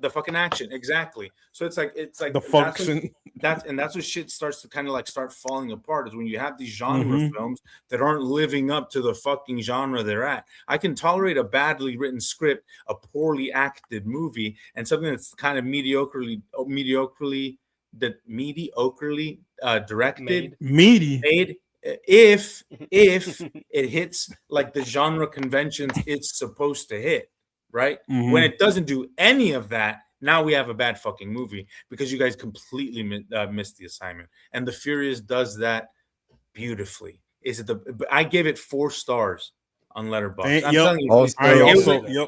fucking action. Exactly. So it's like the function. That's what shit starts to kind of like start falling apart is when you have these genre films that aren't living up to the fucking genre they're at. I can tolerate a badly written script, a poorly acted movie, and something that's kind of mediocrely directed, made if it hits like the genre conventions it's supposed to hit, right? When it doesn't do any of that, now we have a bad fucking movie because you guys completely missed the assignment. And The Furious does that beautifully. I gave it 4 stars on Letterboxd. I'm telling you,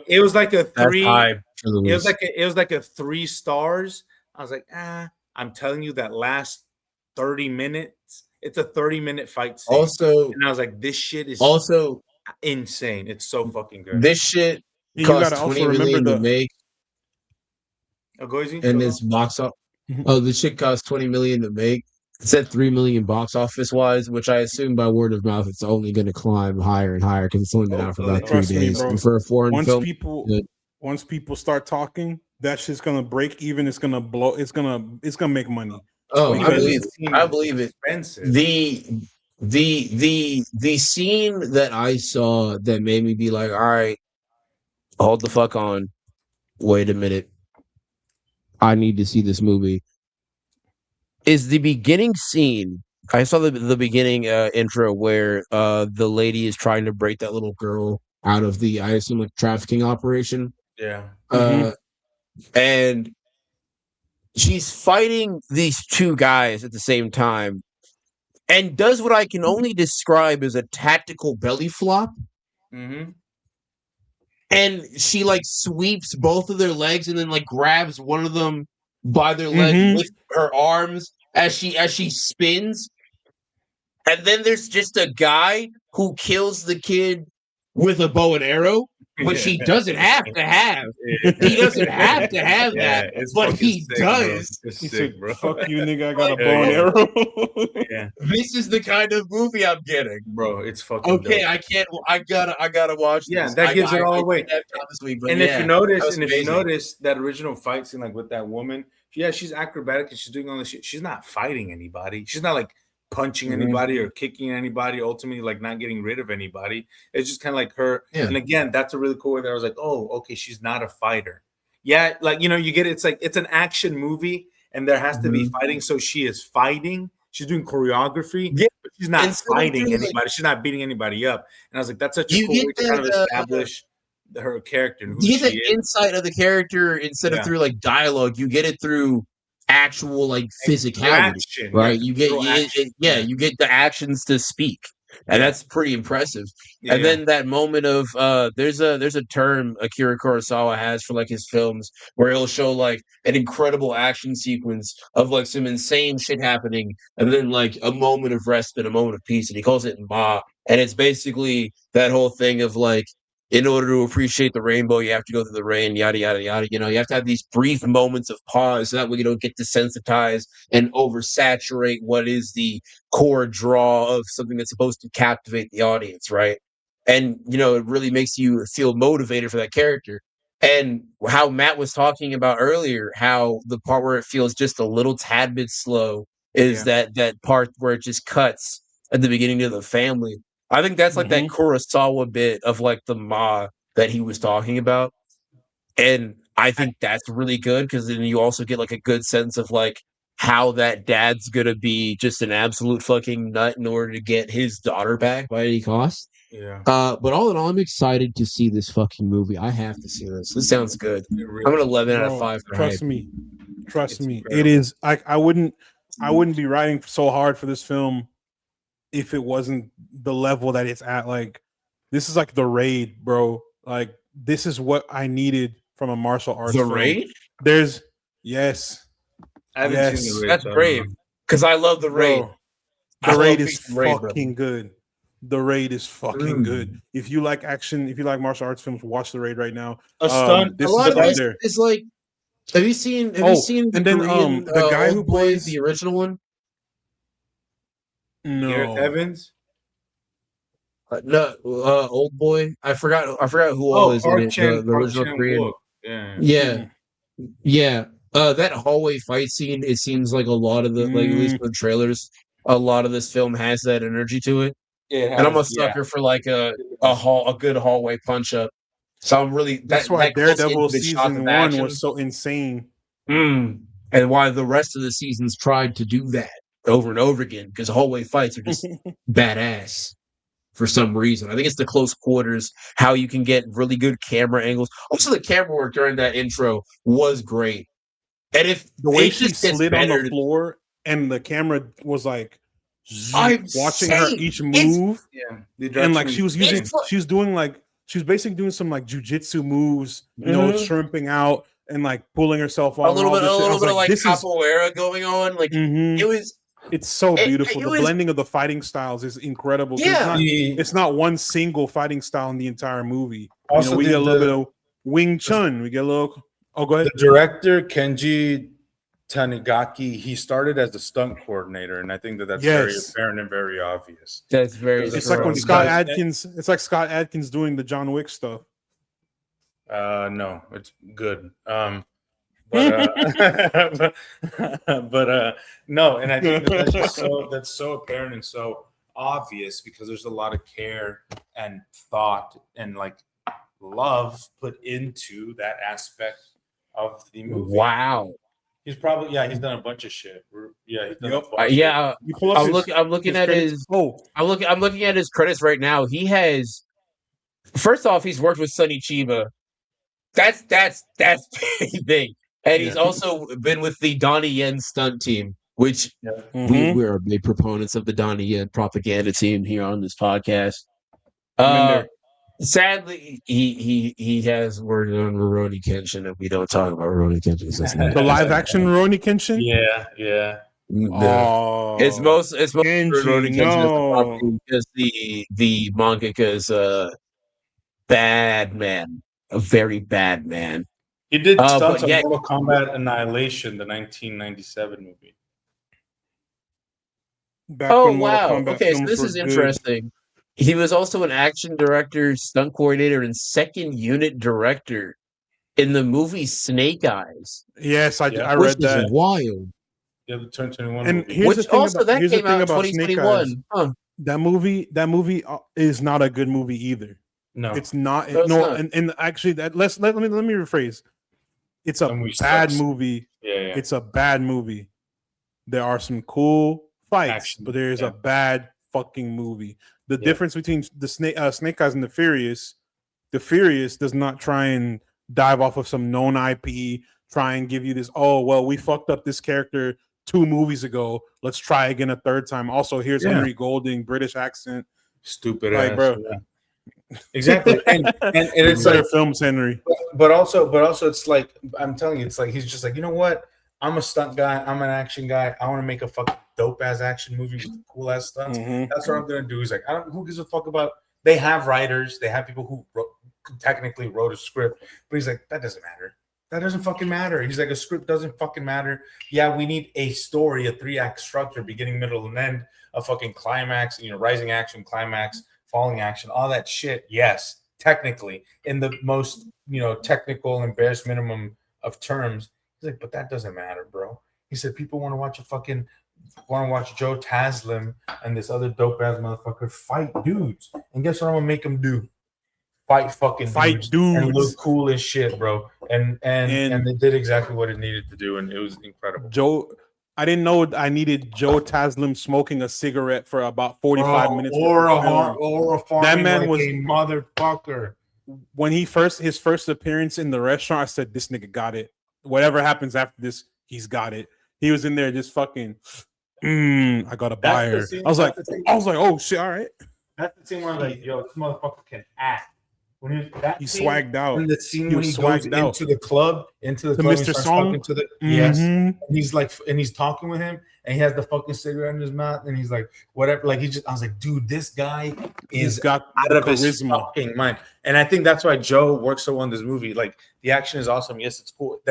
it was like a 3. It was like a 3 stars. I was like, I'm telling you that last 30 minutes, it's a 30-minute fight scene. Also, and I was like, this shit is also insane. It's so fucking good. This shit cost $20 million to make. And this box office. This shit cost $20 million to make. It's at $3 million box office wise, which I assume by word of mouth it's only going to climb higher and higher because it's only been out for about 3 days. And for a foreign film, once people start talking, that shit's gonna break even. It's gonna blow. It's gonna make money. Oh, I believe it. The scene that I saw that made me be like, all right, hold the fuck on. Wait a minute. I need to see this movie. Is the beginning scene. I saw the beginning intro where the lady is trying to break that little girl out of the, I assume, like trafficking operation. Yeah. And she's fighting these 2 guys at the same time and does what I can only describe as a tactical belly flop. And she like sweeps both of their legs and then like grabs one of them by their leg with her arms as she spins. And then there's just a guy who kills the kid with a bow and arrow. But she doesn't have to have. He doesn't have to have that, but he does. He said, bro. Fuck you, nigga. I got a bow and arrow. This is the kind of movie I'm getting, bro. It's fucking okay. Dope. I gotta watch. Yeah, that gives it all away. If you notice that original fight scene, like with that woman, she's acrobatic and she's doing all this shit. She's not fighting anybody. She's not like punching anybody or kicking anybody, ultimately like not getting rid of anybody. It's just kind of like her. And again, that's a really cool way that I was like, oh, okay, she's not a fighter. Yeah, like, you know, you get it. It's like it's an action movie and there has to be fighting. So she is fighting. She's doing choreography, but she's not fighting anybody. She's not beating anybody up. And I was like, that's such a cool way to kind of establish her character. And who you get the insight of the character instead of through like dialogue. You get it through actual like physicality, action, right? yeah, You get action. you get the actions to speak, and that's pretty impressive. And then that moment of there's a term Akira Kurosawa has for like his films where he'll show like an incredible action sequence of like some insane shit happening, and then like a moment of respite, a moment of peace, and he calls it Ma. And it's basically that whole thing of like, in order to appreciate the rainbow, you have to go through the rain, yada yada yada. You know, you have to have these brief moments of pause so that way you don't get desensitized and oversaturate what is the core draw of something that's supposed to captivate the audience, right? And you know, it really makes you feel motivated for that character. And how Matt was talking about earlier, how the part where it feels just a little tad bit slow is that part where it just cuts at the beginning of the family. I think that's like that Kurosawa bit of like the Ma that he was talking about. And I think that's really good because then you also get like a good sense of like how that dad's gonna be just an absolute fucking nut in order to get his daughter back by any cost. Yeah. But all in all, I'm excited to see this fucking movie. I have to see this. This sounds good. I'm an 11 out of 5 for Trust hype. me. Trust me. incredible. It is. I wouldn't be writing so hard for this film if it wasn't the level that it's at. Like, this is like The Raid, bro. Like, this is what I needed from a martial arts The film. Raid? There's yes. I haven't seen the Raid. That's so I don't brave. know. Because I love The Raid. Bro, I The Raid love is The Raid, fucking good. The Raid is fucking good. If you like action, if you like martial arts films, watch The Raid right now. A stunt. This a lot is of up this there. is like, have you seen the and then, Korean, the guy Old who Boy, plays- the original one? Gareth No, Evans. No, Old Boy. I forgot who all is in it. The original Korean. Yeah. Yeah. That hallway fight scene, it seems like a lot of the like at least in the trailers, a lot of this film has that energy to it. And I'm a sucker for like a good hallway punch up. So I'm really that's why that close Daredevil into the shots season of 1 action. was so insane. And why the rest of the seasons tried to do that over and over again because hallway fights are just badass for some reason. I think it's the close quarters, how you can get really good camera angles. Also, the camera work during that intro was great. And if The way it she just gets slid on better, the floor and the camera was like I'm watching her saying, each move, Yeah. and like she was using, It's like- she was doing like, she was basically doing some like jujitsu moves, you know, shrimping out and like pulling herself off. a little bit of like this is capoeira going on. Like it was. it's so beautiful. it The was- blending of the fighting styles is incredible. 'Cause Yeah. it's not one single fighting style in the entire movie. Also, we get a little the- bit of Wing Chun. We get a little. Oh, go ahead. The director Kenji Tanigaki, he started as a stunt coordinator, and I think that's very Yes. apparent and very obvious. That's very. It's True. like when Because- Scott Adkins. It's like Scott Adkins doing the John Wick stuff. No, it's good. But no, and I think that's just that's so apparent and so obvious because there's a lot of care and thought and like love put into that aspect of the movie. Wow. He's probably he's done a bunch of shit. Yeah, he's done a Yep. bunch Yeah. You pull up I'm his looking at credits. his. Oh, I'm looking at his credits right now. He has. First off, he's worked with Sonny Chiba. That's pretty big. And he's also been with the Donnie Yen stunt team, which We're big proponents of the Donnie Yen propaganda team here on this podcast. Sadly, he has worked on Rurouni Kenshin, and we don't talk about Rurouni Kenshin. the live action Rurouni Kenshin. Yeah. No. Oh, It's most Kenji, Rurouni Kenshin is the mangaka's bad man, a very bad man. He did stunts but on yeah- Mortal Kombat Annihilation, the 1997 movie. Back Oh when Mortal wow! Kombat Okay, so films this were is good. interesting. He was also an action director, stunt coordinator, and second unit director in the movie Snake Eyes. Yes, I Which read that. Wild. Yeah, the 2021 And movie. here's Which the thing also about, that here's the came thing out in about Snake Eyes. 2021. Huh. That movie is not a good movie either. No, It's not. No, it's not. And actually, that let me rephrase. It's a That movie bad sucks. movie. yeah. It's a bad movie. There are some cool fights, Action, but there is yeah. a bad fucking movie. The Yeah. difference between the Snake Eyes and the Furious does not try and dive off of some known IP, try and give you this. Oh well, we fucked up this character 2 movies ago. Let's try again a third time. Also, here's Henry Golding, British accent. Stupid like, ass, bro. Yeah. Exactly, and it's like films, Henry. But also, it's like I'm telling you, it's like he's just like, you know what? I'm a stunt guy. I'm an action guy. I want to make a fucking dope ass action movie with cool ass stunts. That's what I'm gonna do. He's like, who gives a fuck about? They have writers. They have people who technically wrote a script, but he's like, that doesn't matter. That doesn't fucking matter. He's like, a script doesn't fucking matter. Yeah, we need a story, a 3-act structure, beginning, middle, and end, a fucking climax, rising action, climax, falling action, all that shit. Yes, technically, in the most, technical and barest minimum of terms. He's like, but that doesn't matter, bro. He said, people want to watch Joe Taslim and this other dope ass motherfucker fight dudes. And guess what I'm gonna make them do? Fight dudes and look cool as shit, bro. And they did exactly what it needed to do, and it was incredible. I didn't know I needed Joe Taslim smoking a cigarette for about 45 minutes. Or that man was a motherfucker. When his first appearance in the restaurant, I said, this nigga got it. Whatever happens after this, he's got it. He was in there just fucking I got a buyer. I was like, oh shit, all right. That's the scene where I'm like, yo, this motherfucker can act. He swagged out. In the scene when he goes into the club, Mr. Song, yes, and he's like, and he's talking with him, and he has the fucking cigarette in his mouth, and he's like, whatever, like I was like, dude, this guy is got out of his fucking mind, and I think that's why Joe works so well in this movie. Like, the action is awesome. Yes, it's cool.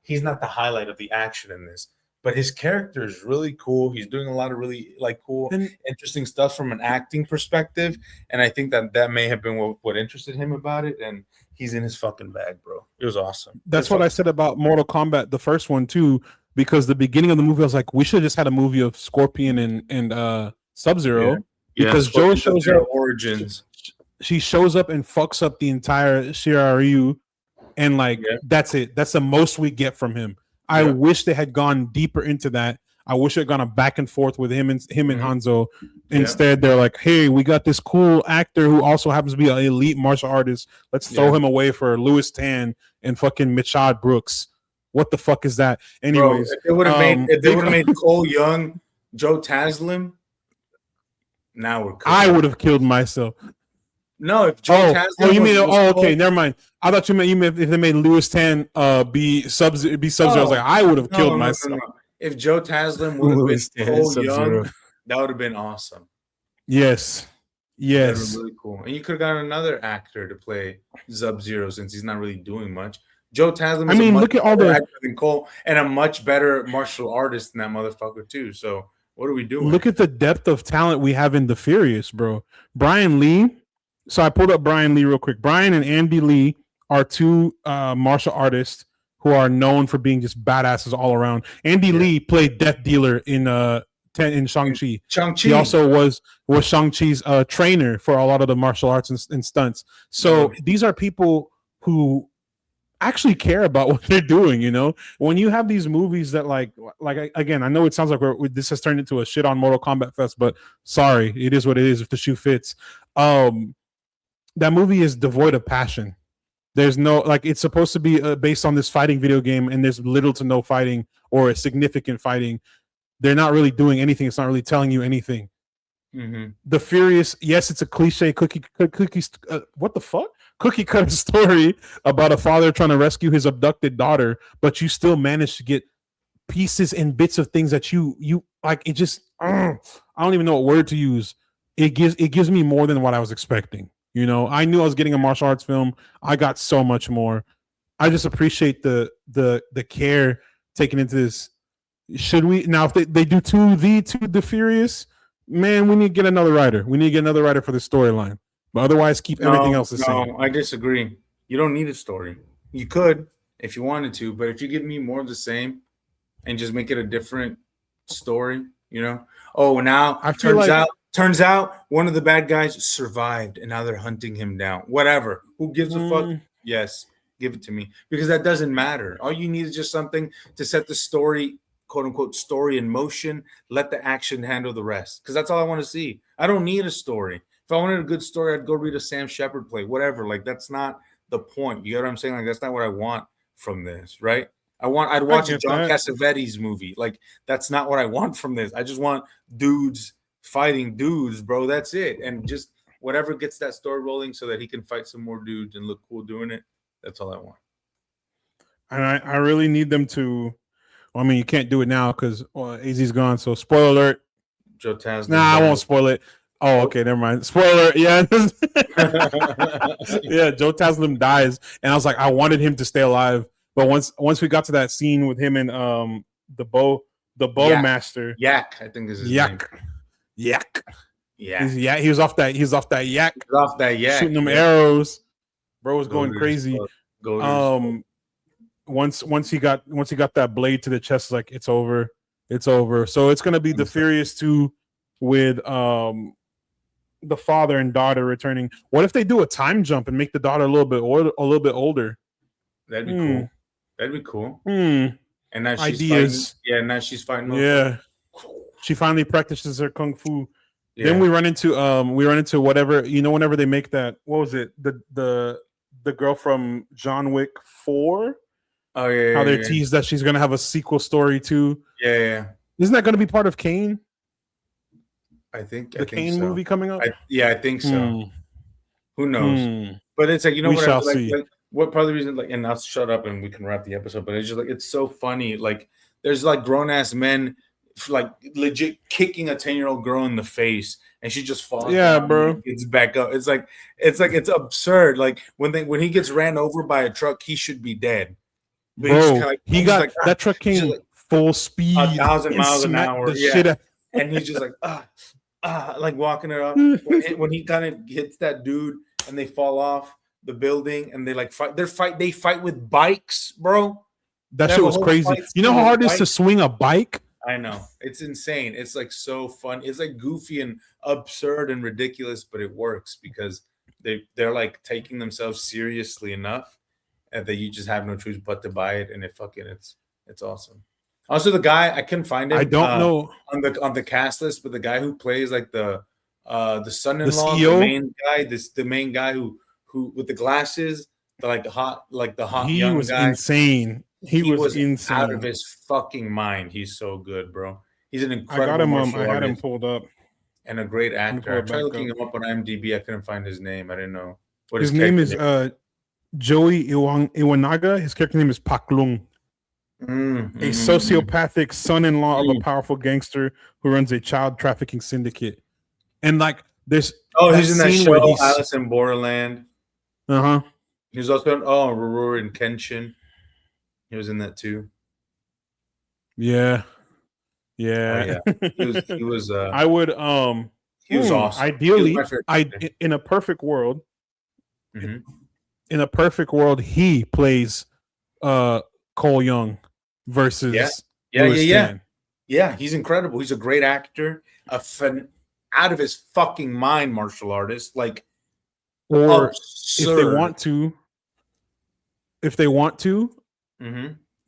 He's not the highlight of the action in this. But his character is really cool. He's doing a lot of really cool, interesting stuff from an acting perspective. And I think that may have been what interested him about it. And he's in his fucking bag, bro. It was awesome. That's what I said about Mortal Kombat, the first one too, because the beginning of the movie, I was like, we should have just had a movie of Scorpion and Sub-Zero. Because Joe shows up. Origins. She shows up and fucks up the entire Shiryu. And that's it. That's the most we get from him. I wish they had gone deeper into that. I wish they had gone a back and forth with him and Hanzo. Instead, they're like, hey, we got this cool actor who also happens to be an elite martial artist. Let's throw him away for Louis Tan and fucking Michad Brooks. What the fuck is that? Anyways, bro, if they would have made Cole Young, Joe Taslim, now we're cooking. I would have killed myself. No, if Joe Taslim. Oh, you mean? Okay, never mind. I thought you meant if they made Louis Tan be Sub-Zero. I was like, I would have killed myself. No. If Joe Taslim would have been Cole Young, that would have been awesome. Yes. That would have been really cool. And you could have gotten another actor to play Sub-Zero since he's not really doing much. Joe Taslim is look at all the actor than Cole and a much better martial artist than that motherfucker too. So what are we doing? Look at the depth of talent we have in The Furious, bro. Brian Lee. So I pulled up Brian Lee real quick. Brian and Andy Lee are 2 martial artists who are known for being just badasses all around. Andy Lee played Death Dealer in Shang-Chi. He also was Shang-Chi's trainer for a lot of the martial arts and stunts. So these are people who actually care about what they're doing, When you have these movies that like again, I know it sounds like this has turned into a shit on Mortal Kombat Fest, but sorry, it is what it is if the shoe fits. That movie is devoid of passion. There's no it's supposed to be based on this fighting video game, and there's little to no fighting or significant fighting. They're not really doing anything. It's not really telling you anything. The Furious, yes, it's a cliche cookie what the fuck? Cookie cutter story about a father trying to rescue his abducted daughter, but you still manage to get pieces and bits of things that you like. It just I don't even know what word to use. It gives me more than what I was expecting. I knew I was getting a martial arts film. I got so much more. I just appreciate the care taken into this. Should we now, if they do The Furious, man, we need to get another writer. We need to get another writer for the storyline. But otherwise, keep everything else the same. No, I disagree. You don't need a story. You could if you wanted to, but if you give me more of the same and just make it a different story, Oh, now turns out one of the bad guys survived, and now they're hunting him down. Whatever. Who gives a fuck? Yes, give it to me. Because that doesn't matter. All you need is just something to set the story, quote unquote, story in motion. Let the action handle the rest. Because that's all I want to see. I don't need a story. If I wanted a good story, I'd go read a Sam Shepard play. Whatever. That's not the point. You get what I'm saying? That's not what I want from this, right? I'd watch a get John that. Cassavetes movie. Like, that's not what I want from this. I just want dudes fighting dudes, bro. That's it. And just whatever gets that story rolling so that he can fight some more dudes and look cool doing it. That's all I want. And I really need them to. Well, I mean, you can't do it now because AZ's gone. So, spoiler alert. Joe Taslim. Nah, I won't spoil it. Oh, okay, never mind. Spoiler, yeah. Yeah, Joe Taslim dies. And I was like, I wanted him to stay alive. But once we got to that scene with him and the bow master. Yak, I think is his name. Yak. Yeah. He was off that yak. He's off that yak. Shooting them arrows. Bro was going crazy. Once he got that blade to the chest, like it's over. It's over. So it's gonna be the Furious 2 with the father and daughter returning. What if they do a time jump and make the daughter a little bit older? That'd be cool. That'd be cool. And now she's ideas. Fighting, now she's fighting. Yeah. She finally practices her kung fu. Yeah. Then we run into whatever, whenever they make that, what was it? The girl from John Wick 4. Oh yeah. How they're teased that she's gonna have a sequel story too. Yeah. Isn't that gonna be part of Kane? I think Kane so. movie coming up. I think so. Who knows? But it's like, we shall see. Like, what part of the reason? Like, and I'll shut up and we can wrap the episode. But it's just like, it's so funny. Like, there's like grown ass men, like legit kicking a 10-year-old girl in the face, and she just falls. Yeah, bro. Gets back up. It's it's absurd. Like when he gets ran over by a truck, he should be dead. Bro, that truck came full speed, 1,000 miles an hour. Yeah. And he's just like like walking it up. When he kind of hits that dude and they fall off the building and they like fight. They fight with bikes, bro. That shit was crazy. You know how hard it is to swing a bike? I know. It's insane. It's like so fun. It's like goofy and absurd and ridiculous, but it works because they're like taking themselves seriously enough and that you just have no choice but to buy it, and it's awesome. Also, the guy, I couldn't find him. I don't know on the cast list, but the guy who plays like the son-in-law, the main guy who with the glasses, the hot young guy. He was insane. He was insane, out of his fucking mind. He's so good, bro. He's an incredible. I had him pulled up, and a great actor. I tried looking him up on IMDb. I couldn't find his name. I didn't know what his name is. Joey Iwanaga. His character name is Pak Lung. A sociopathic son-in-law of a powerful gangster who runs a child trafficking syndicate. And like there's he's in that show Alice in Borderland. He was also in Rurouni Kenshin. He was in that too. Yeah. He was I would he was awesome. Ideally, in a perfect world, in a perfect world, he plays Cole Young versus yeah. He's incredible. He's a great actor, out of his fucking mind martial artist. Like, or absurd. if they want to,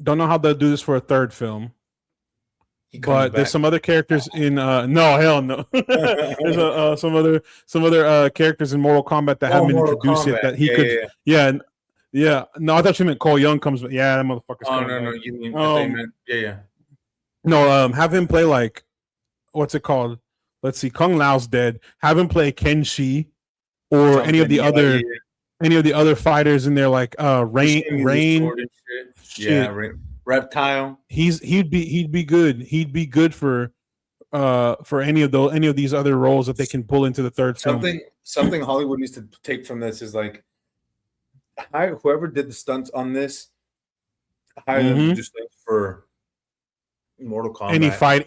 don't know how they'll do this for a third film. But there's some other characters in no, hell no. There's some other characters in Mortal Kombat that haven't been introduced yet that he could. Yeah. No, I thought you meant Cole Young comes, but that motherfucker's. Oh no, you mean they meant No, have him play like, what's it called? Let's see, Kung Lao's dead. Have him play Kenshi or any of the other fighters in there, like Rain. Reptile. He'd be good. He'd be good for any of these other roles that they can pull into the third film. Something Hollywood needs to take from this is like, whoever did the stunts on this, hire them to do stunts for Mortal Kombat.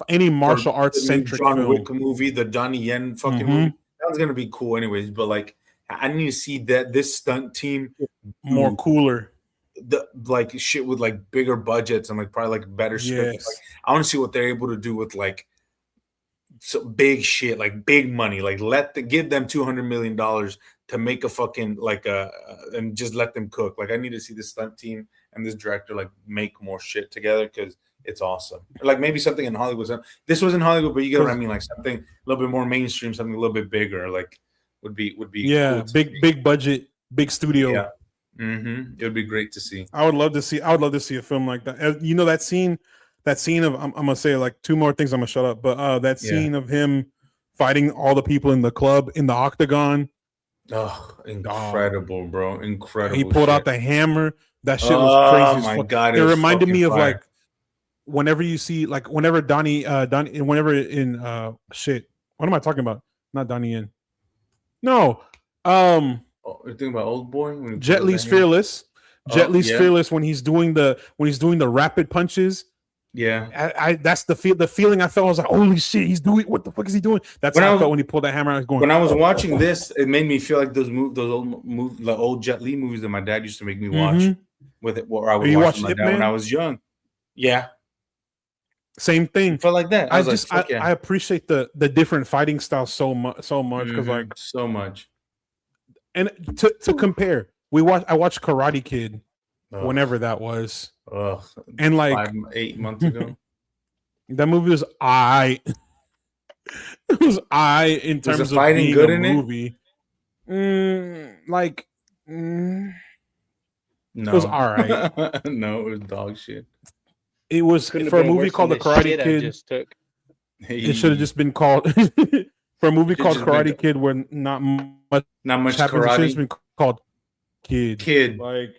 Any martial arts centric John Wick movie, the Donnie Yen fucking movie. That was gonna be cool anyways, but like I need to see this stunt team more cooler. Like shit with like bigger budgets and like probably like better scripts. Yes. Like, I want to see what they're able to do with like some big shit, like big money. Like give them $200 million to make a fucking and just let them cook. Like I need to see this stunt team and this director like make more shit together because it's awesome. Like maybe something in Hollywood. This was in Hollywood, but you get what I mean. Like something a little bit more mainstream, something a little bit bigger. Like would be cool big budget, big studio. It would be great to see. I would love to see a film like that. You know that scene of I'm gonna say like two more things. I'm gonna shut up. But that scene of him fighting all the people in the club in the octagon. Oh, incredible, bro! Incredible. He pulled out the hammer. That shit was crazy. Oh my god! It reminded me of fire. like whenever you see like whenever Donnie whenever in shit. What am I talking about? Not Donnie Yen. No. You're thinking about Old Boy? Jet Li's Fearless. Jet Li's Fearless when he's doing the rapid punches. Yeah, I that's the feeling I felt. I was like, holy shit, he's doing what the fuck is he doing? That's how I felt when he pulled that hammer. I was going. When I was watching this, it made me feel like those old Jet Li movies that my dad used to make me watch with it. Or I would watch with my dad when I was young. Yeah, same thing. Felt like that. I appreciate the different fighting styles so much because like so much. And to compare, I watched Karate Kid whenever that was. And like 8 months ago. That movie was it was in terms of fighting being good a in movie. No. It was all right. No, it was dog shit. It was for a movie called The Karate Kid. It should have just been called for a movie called Karate Kid, where not much happens. It should have been called Kid. Like,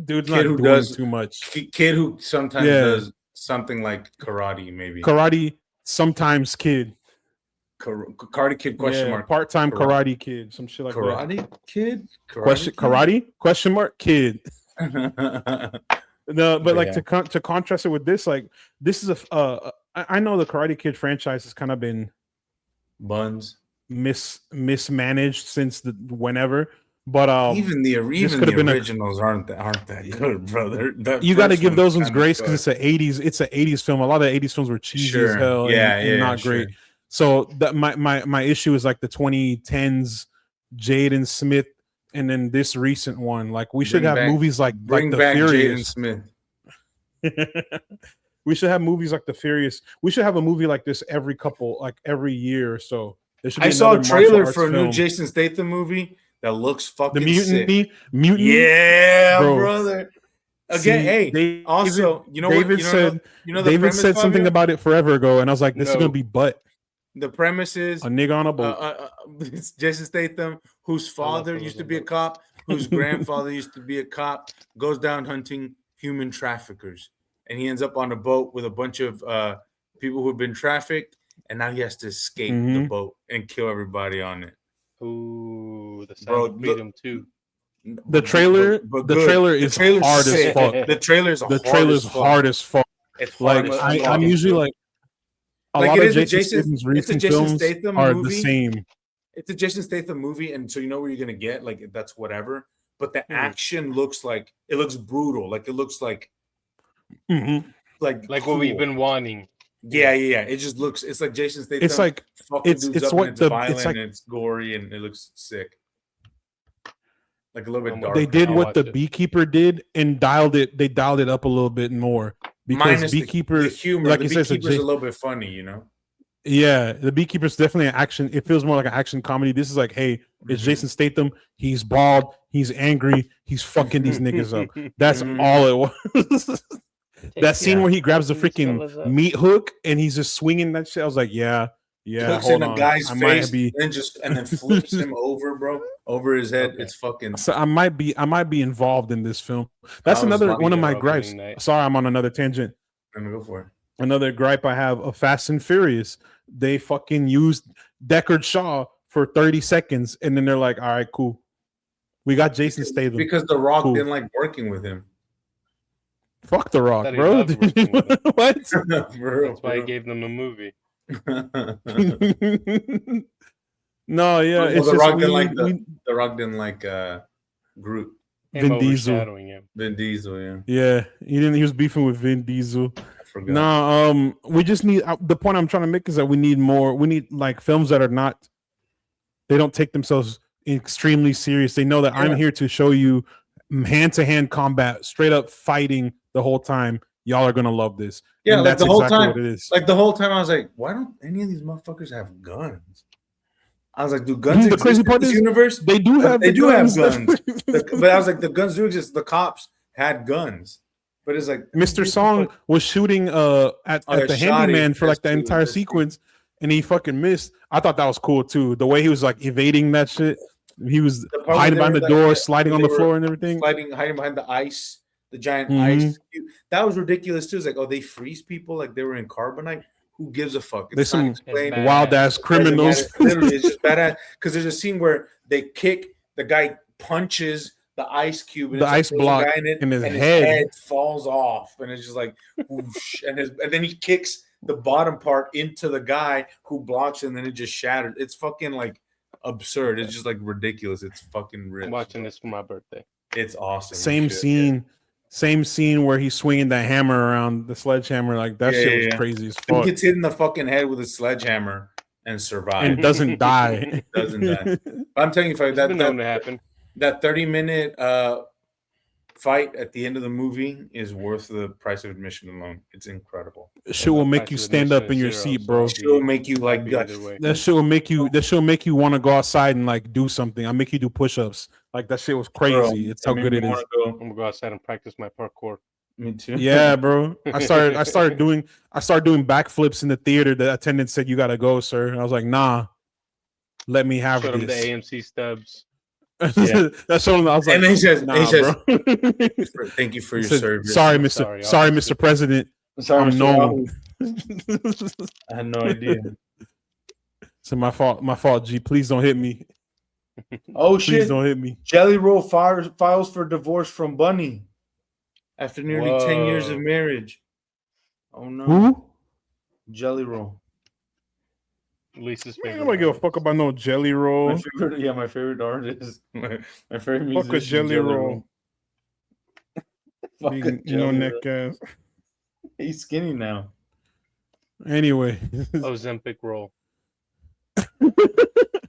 dude's not doing too much. Kid who sometimes does something like karate, maybe. Karate, sometimes kid. Karate Kid question mark. Part-time karate kid. Some shit like karate that. Kid? Karate? Question mark? Kid. No, but like to contrast it with this, like this is I know the Karate Kid franchise has kind of been mismanaged since whenever, but even the originals aren't that good, brother. You got to give those ones grace because it's an 80s film. A lot of the 80s films were cheesy as hell and not great. So that my issue is like the 2010s Jaden Smith. And then this recent one, like we should have movies like the Furious. Smith. We should have movies like the Furious. We should have a movie like this every year or so. I saw a trailer for a new Jason Statham movie that looks fucking Mutiny. Yeah, brother. Again, David said something about it forever ago, and I was like, this is gonna be butt. The premise is a nigga on a boat. It's Jason Statham, whose father used to be a cop, whose grandfather used to be a cop, goes down hunting human traffickers. And he ends up on a boat with a bunch of people who have been trafficked. And now he has to escape the boat and kill everybody on it. Ooh, the Sound of Freedom 2. The trailer is hard as fuck. The trailer's hard as fuck. It's like I'm usually like a lot of Jason Statham's recent films are the same. It's a Jason Statham movie, and so you know where you're gonna get. Like that's whatever. But the action looks brutal. Like it looks like like what we've been wanting. Yeah. It just looks. It's like Jason Statham. It's like it's violent, and it's gory, and it looks sick. Like a little bit dark. They did what the Beekeeper did and dialed it. They dialed it up a little bit more. Because minus Beekeeper, the humor, like the Beekeeper's a little bit funny, you know. Yeah, the Beekeeper's definitely an action. It feels more like an action comedy. This is like, hey, it's Jason Statham. He's bald. He's angry. He's fucking these niggas up. That's all it was. That scene where he grabs the freaking meat hook and he's just swinging that shit. I was like, yeah. Hooks in a guy's face and then flips him over, bro, over his head. Okay. It's fucking. So I might be involved in this film. That's another one of my gripes. Sorry, I'm on another tangent. Let me go for it. Another gripe I have of Fast and Furious. They fucking used Deckard Shaw for 30 seconds, and then they're like, all right, cool. We got Jason Statham. Because The Rock didn't like working with him. Fuck The Rock, bro. What? That's why he gave them a movie. No, yeah. Well, The Rock didn't like Groot. Vin Diesel. Vin Diesel, yeah. Yeah, he was beefing with Vin Diesel. No, we just need the point I'm trying to make is that we need more. We need like films that are not. They don't take themselves extremely serious. They know that I'm here to show you hand-to-hand combat, straight up fighting the whole time. Y'all are gonna love this. Yeah, and like that's the whole exactly time. What it is. Like the whole time, I was like, why don't any of these motherfuckers have guns? I was like, do guns The exist crazy in part this is universe? they do have They the do have guns. guns. But I was like, the guns do exist. The cops had guns. But it's like Mr. Song was shooting at the handyman for like the entire sequence, and he fucking missed. I thought that was cool too. The way he was like evading that shit. He was hiding behind the door, sliding on the floor and everything. Hiding behind the ice, the giant ice cube. That was ridiculous too. It's like, oh, they freeze people like they were in carbonite. Who gives a fuck? There's some wild ass criminals. Literally, it's just badass. Because there's a scene where they kick, the guy punches the ice cube, and the ice block in his head falls off, and it's just like, whoosh, and then he kicks the bottom part into the guy who blocks, and then it just shattered. It's fucking like absurd. It's just like ridiculous. It's fucking rich. I'm watching this for my birthday. It's awesome. Same scene where he's swinging the hammer around, the sledgehammer. Like that shit was crazy as fuck. He gets hit in the fucking head with a sledgehammer and survives. And doesn't die. Doesn't die. I'm telling you, that known to happen. That 30-minute fight at the end of the movie is worth the price of admission alone. It's incredible. Shit will make you stand up in your seat, bro. Shit will make you like that shit will make you want to go outside and like do something. I'll make you do push-ups. Like that shit was crazy. Bro, it's how good it is. I'm gonna go outside and practice my parkour. Me too. Yeah, bro. I started doing backflips in the theater. The attendant said, "You gotta go, sir." And I was like, "Nah, let me have Showed this." him the AMC stubs. Yeah. That's showing. I was like, and he says, bro. "Thank you for your service." Sorry, Mr. President. I'm known. I had no idea. So my fault. G, please don't hit me. Oh shit! Please don't hit me. Jelly Roll files for divorce from Bunny after nearly 10 years of marriage. Oh no! Who? Jelly Roll. Lisa's favorite. Nobody give a fuck about no Jelly Roll. My favorite artist. My favorite musician. Fuck a Jelly Roll. Neck ass. He's skinny now. Anyway. Ozempic Roll.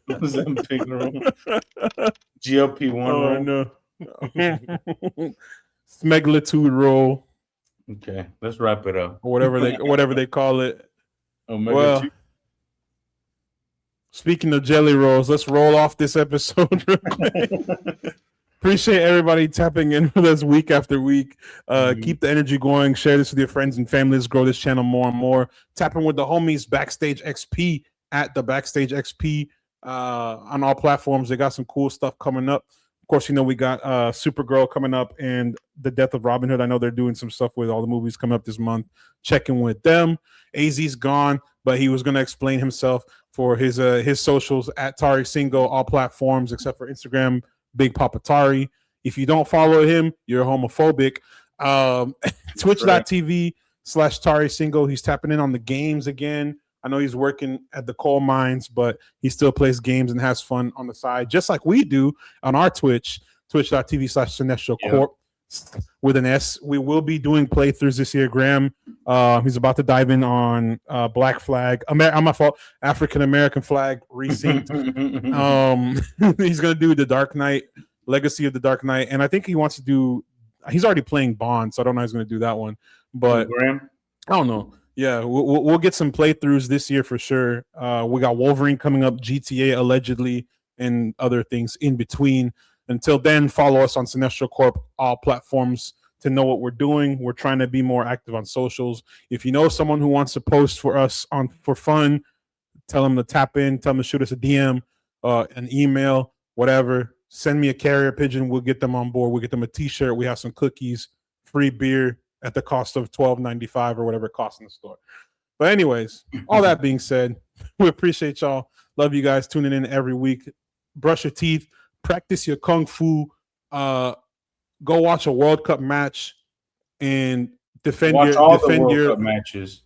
Ozempic Roll. GLP-1 roll. No. Smeglitude Roll. Okay, let's wrap it up. Or whatever they call it. Well, speaking of jelly rolls, let's roll off this episode real quick. Appreciate everybody tapping in with us week after week. Keep the energy going. Share this with your friends and family. Let's grow this channel more and more. Tap in with the homies Backstage XP at the Backstage XP on all platforms. They got some cool stuff coming up. Of course, we got Supergirl coming up and The Death of Robin Hood. I know they're doing some stuff with all the movies coming up this month. Checking with them. AZ's gone, but he was going to explain himself for his socials at Tari Singo, all platforms except for Instagram, Big Papa Tari. If you don't follow him, you're homophobic. Twitch.tv/Tari Singo. He's tapping in on the games again. I know he's working at the coal mines, but he still plays games and has fun on the side, just like we do on our Twitch, twitch.tv/Cinestro Corp with an S. We will be doing playthroughs this year. Graham, he's about to dive in on Black Flag. My fault. African American Flag Resync. He's gonna do the Dark Knight, Legacy of the Dark Knight, and I think he wants to do. He's already playing Bond, so I don't know how he's gonna do that one. But Graham, I don't know. Yeah, we'll get some playthroughs this year for sure. We got Wolverine coming up, GTA allegedly, and other things in between. Until then, follow us on Cinestro Corp, all platforms to know what we're doing. We're trying to be more active on socials. If you know someone who wants to post for us for fun, tell them to tap in, tell them to shoot us a DM, an email, whatever. Send me a carrier pigeon. We'll get them on board. We'll get them a t-shirt. We have some cookies, free beer at the cost of $12.95 or whatever it costs in the store. But anyways, all that being said, we appreciate y'all. Love you guys tuning in every week. Brush your teeth. Practice your kung fu. Go watch a World Cup match and defend your Cup matches.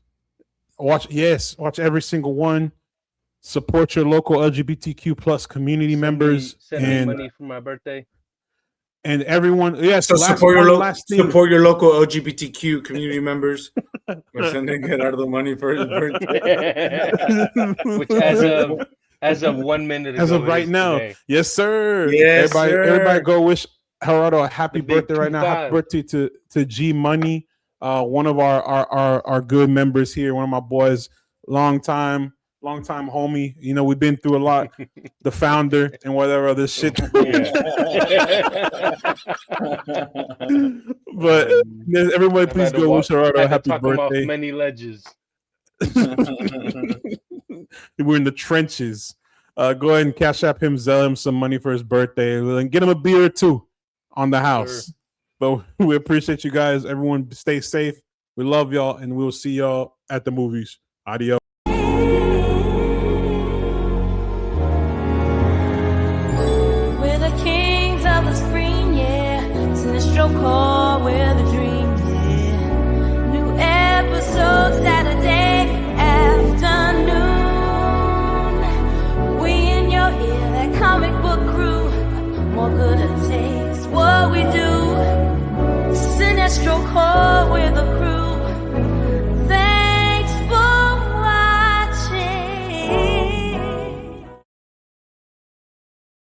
Watch every single one. Support your local LGBTQ plus community members. Send me money for my birthday. And everyone, yes. So support your local LGBTQ community members. We're sending it out of the money for his birthday. Which as of 1 minute ago, as of right now, today. Yes, sir. Yes, everybody, go wish Gerardo a happy birthday right now. Happy birthday to G Money, one of our good members here, one of my boys, long time. long time homie. You know, we've been through a lot. The founder and whatever other shit. But everybody, please go wish Gerardo a happy birthday. Off many ledges. We're in the trenches. Go ahead and cash app him, sell him some money for his birthday, and get him a beer or two on the house. Sure. But we appreciate you guys. Everyone, stay safe. We love y'all, and we'll see y'all at the movies. Adios.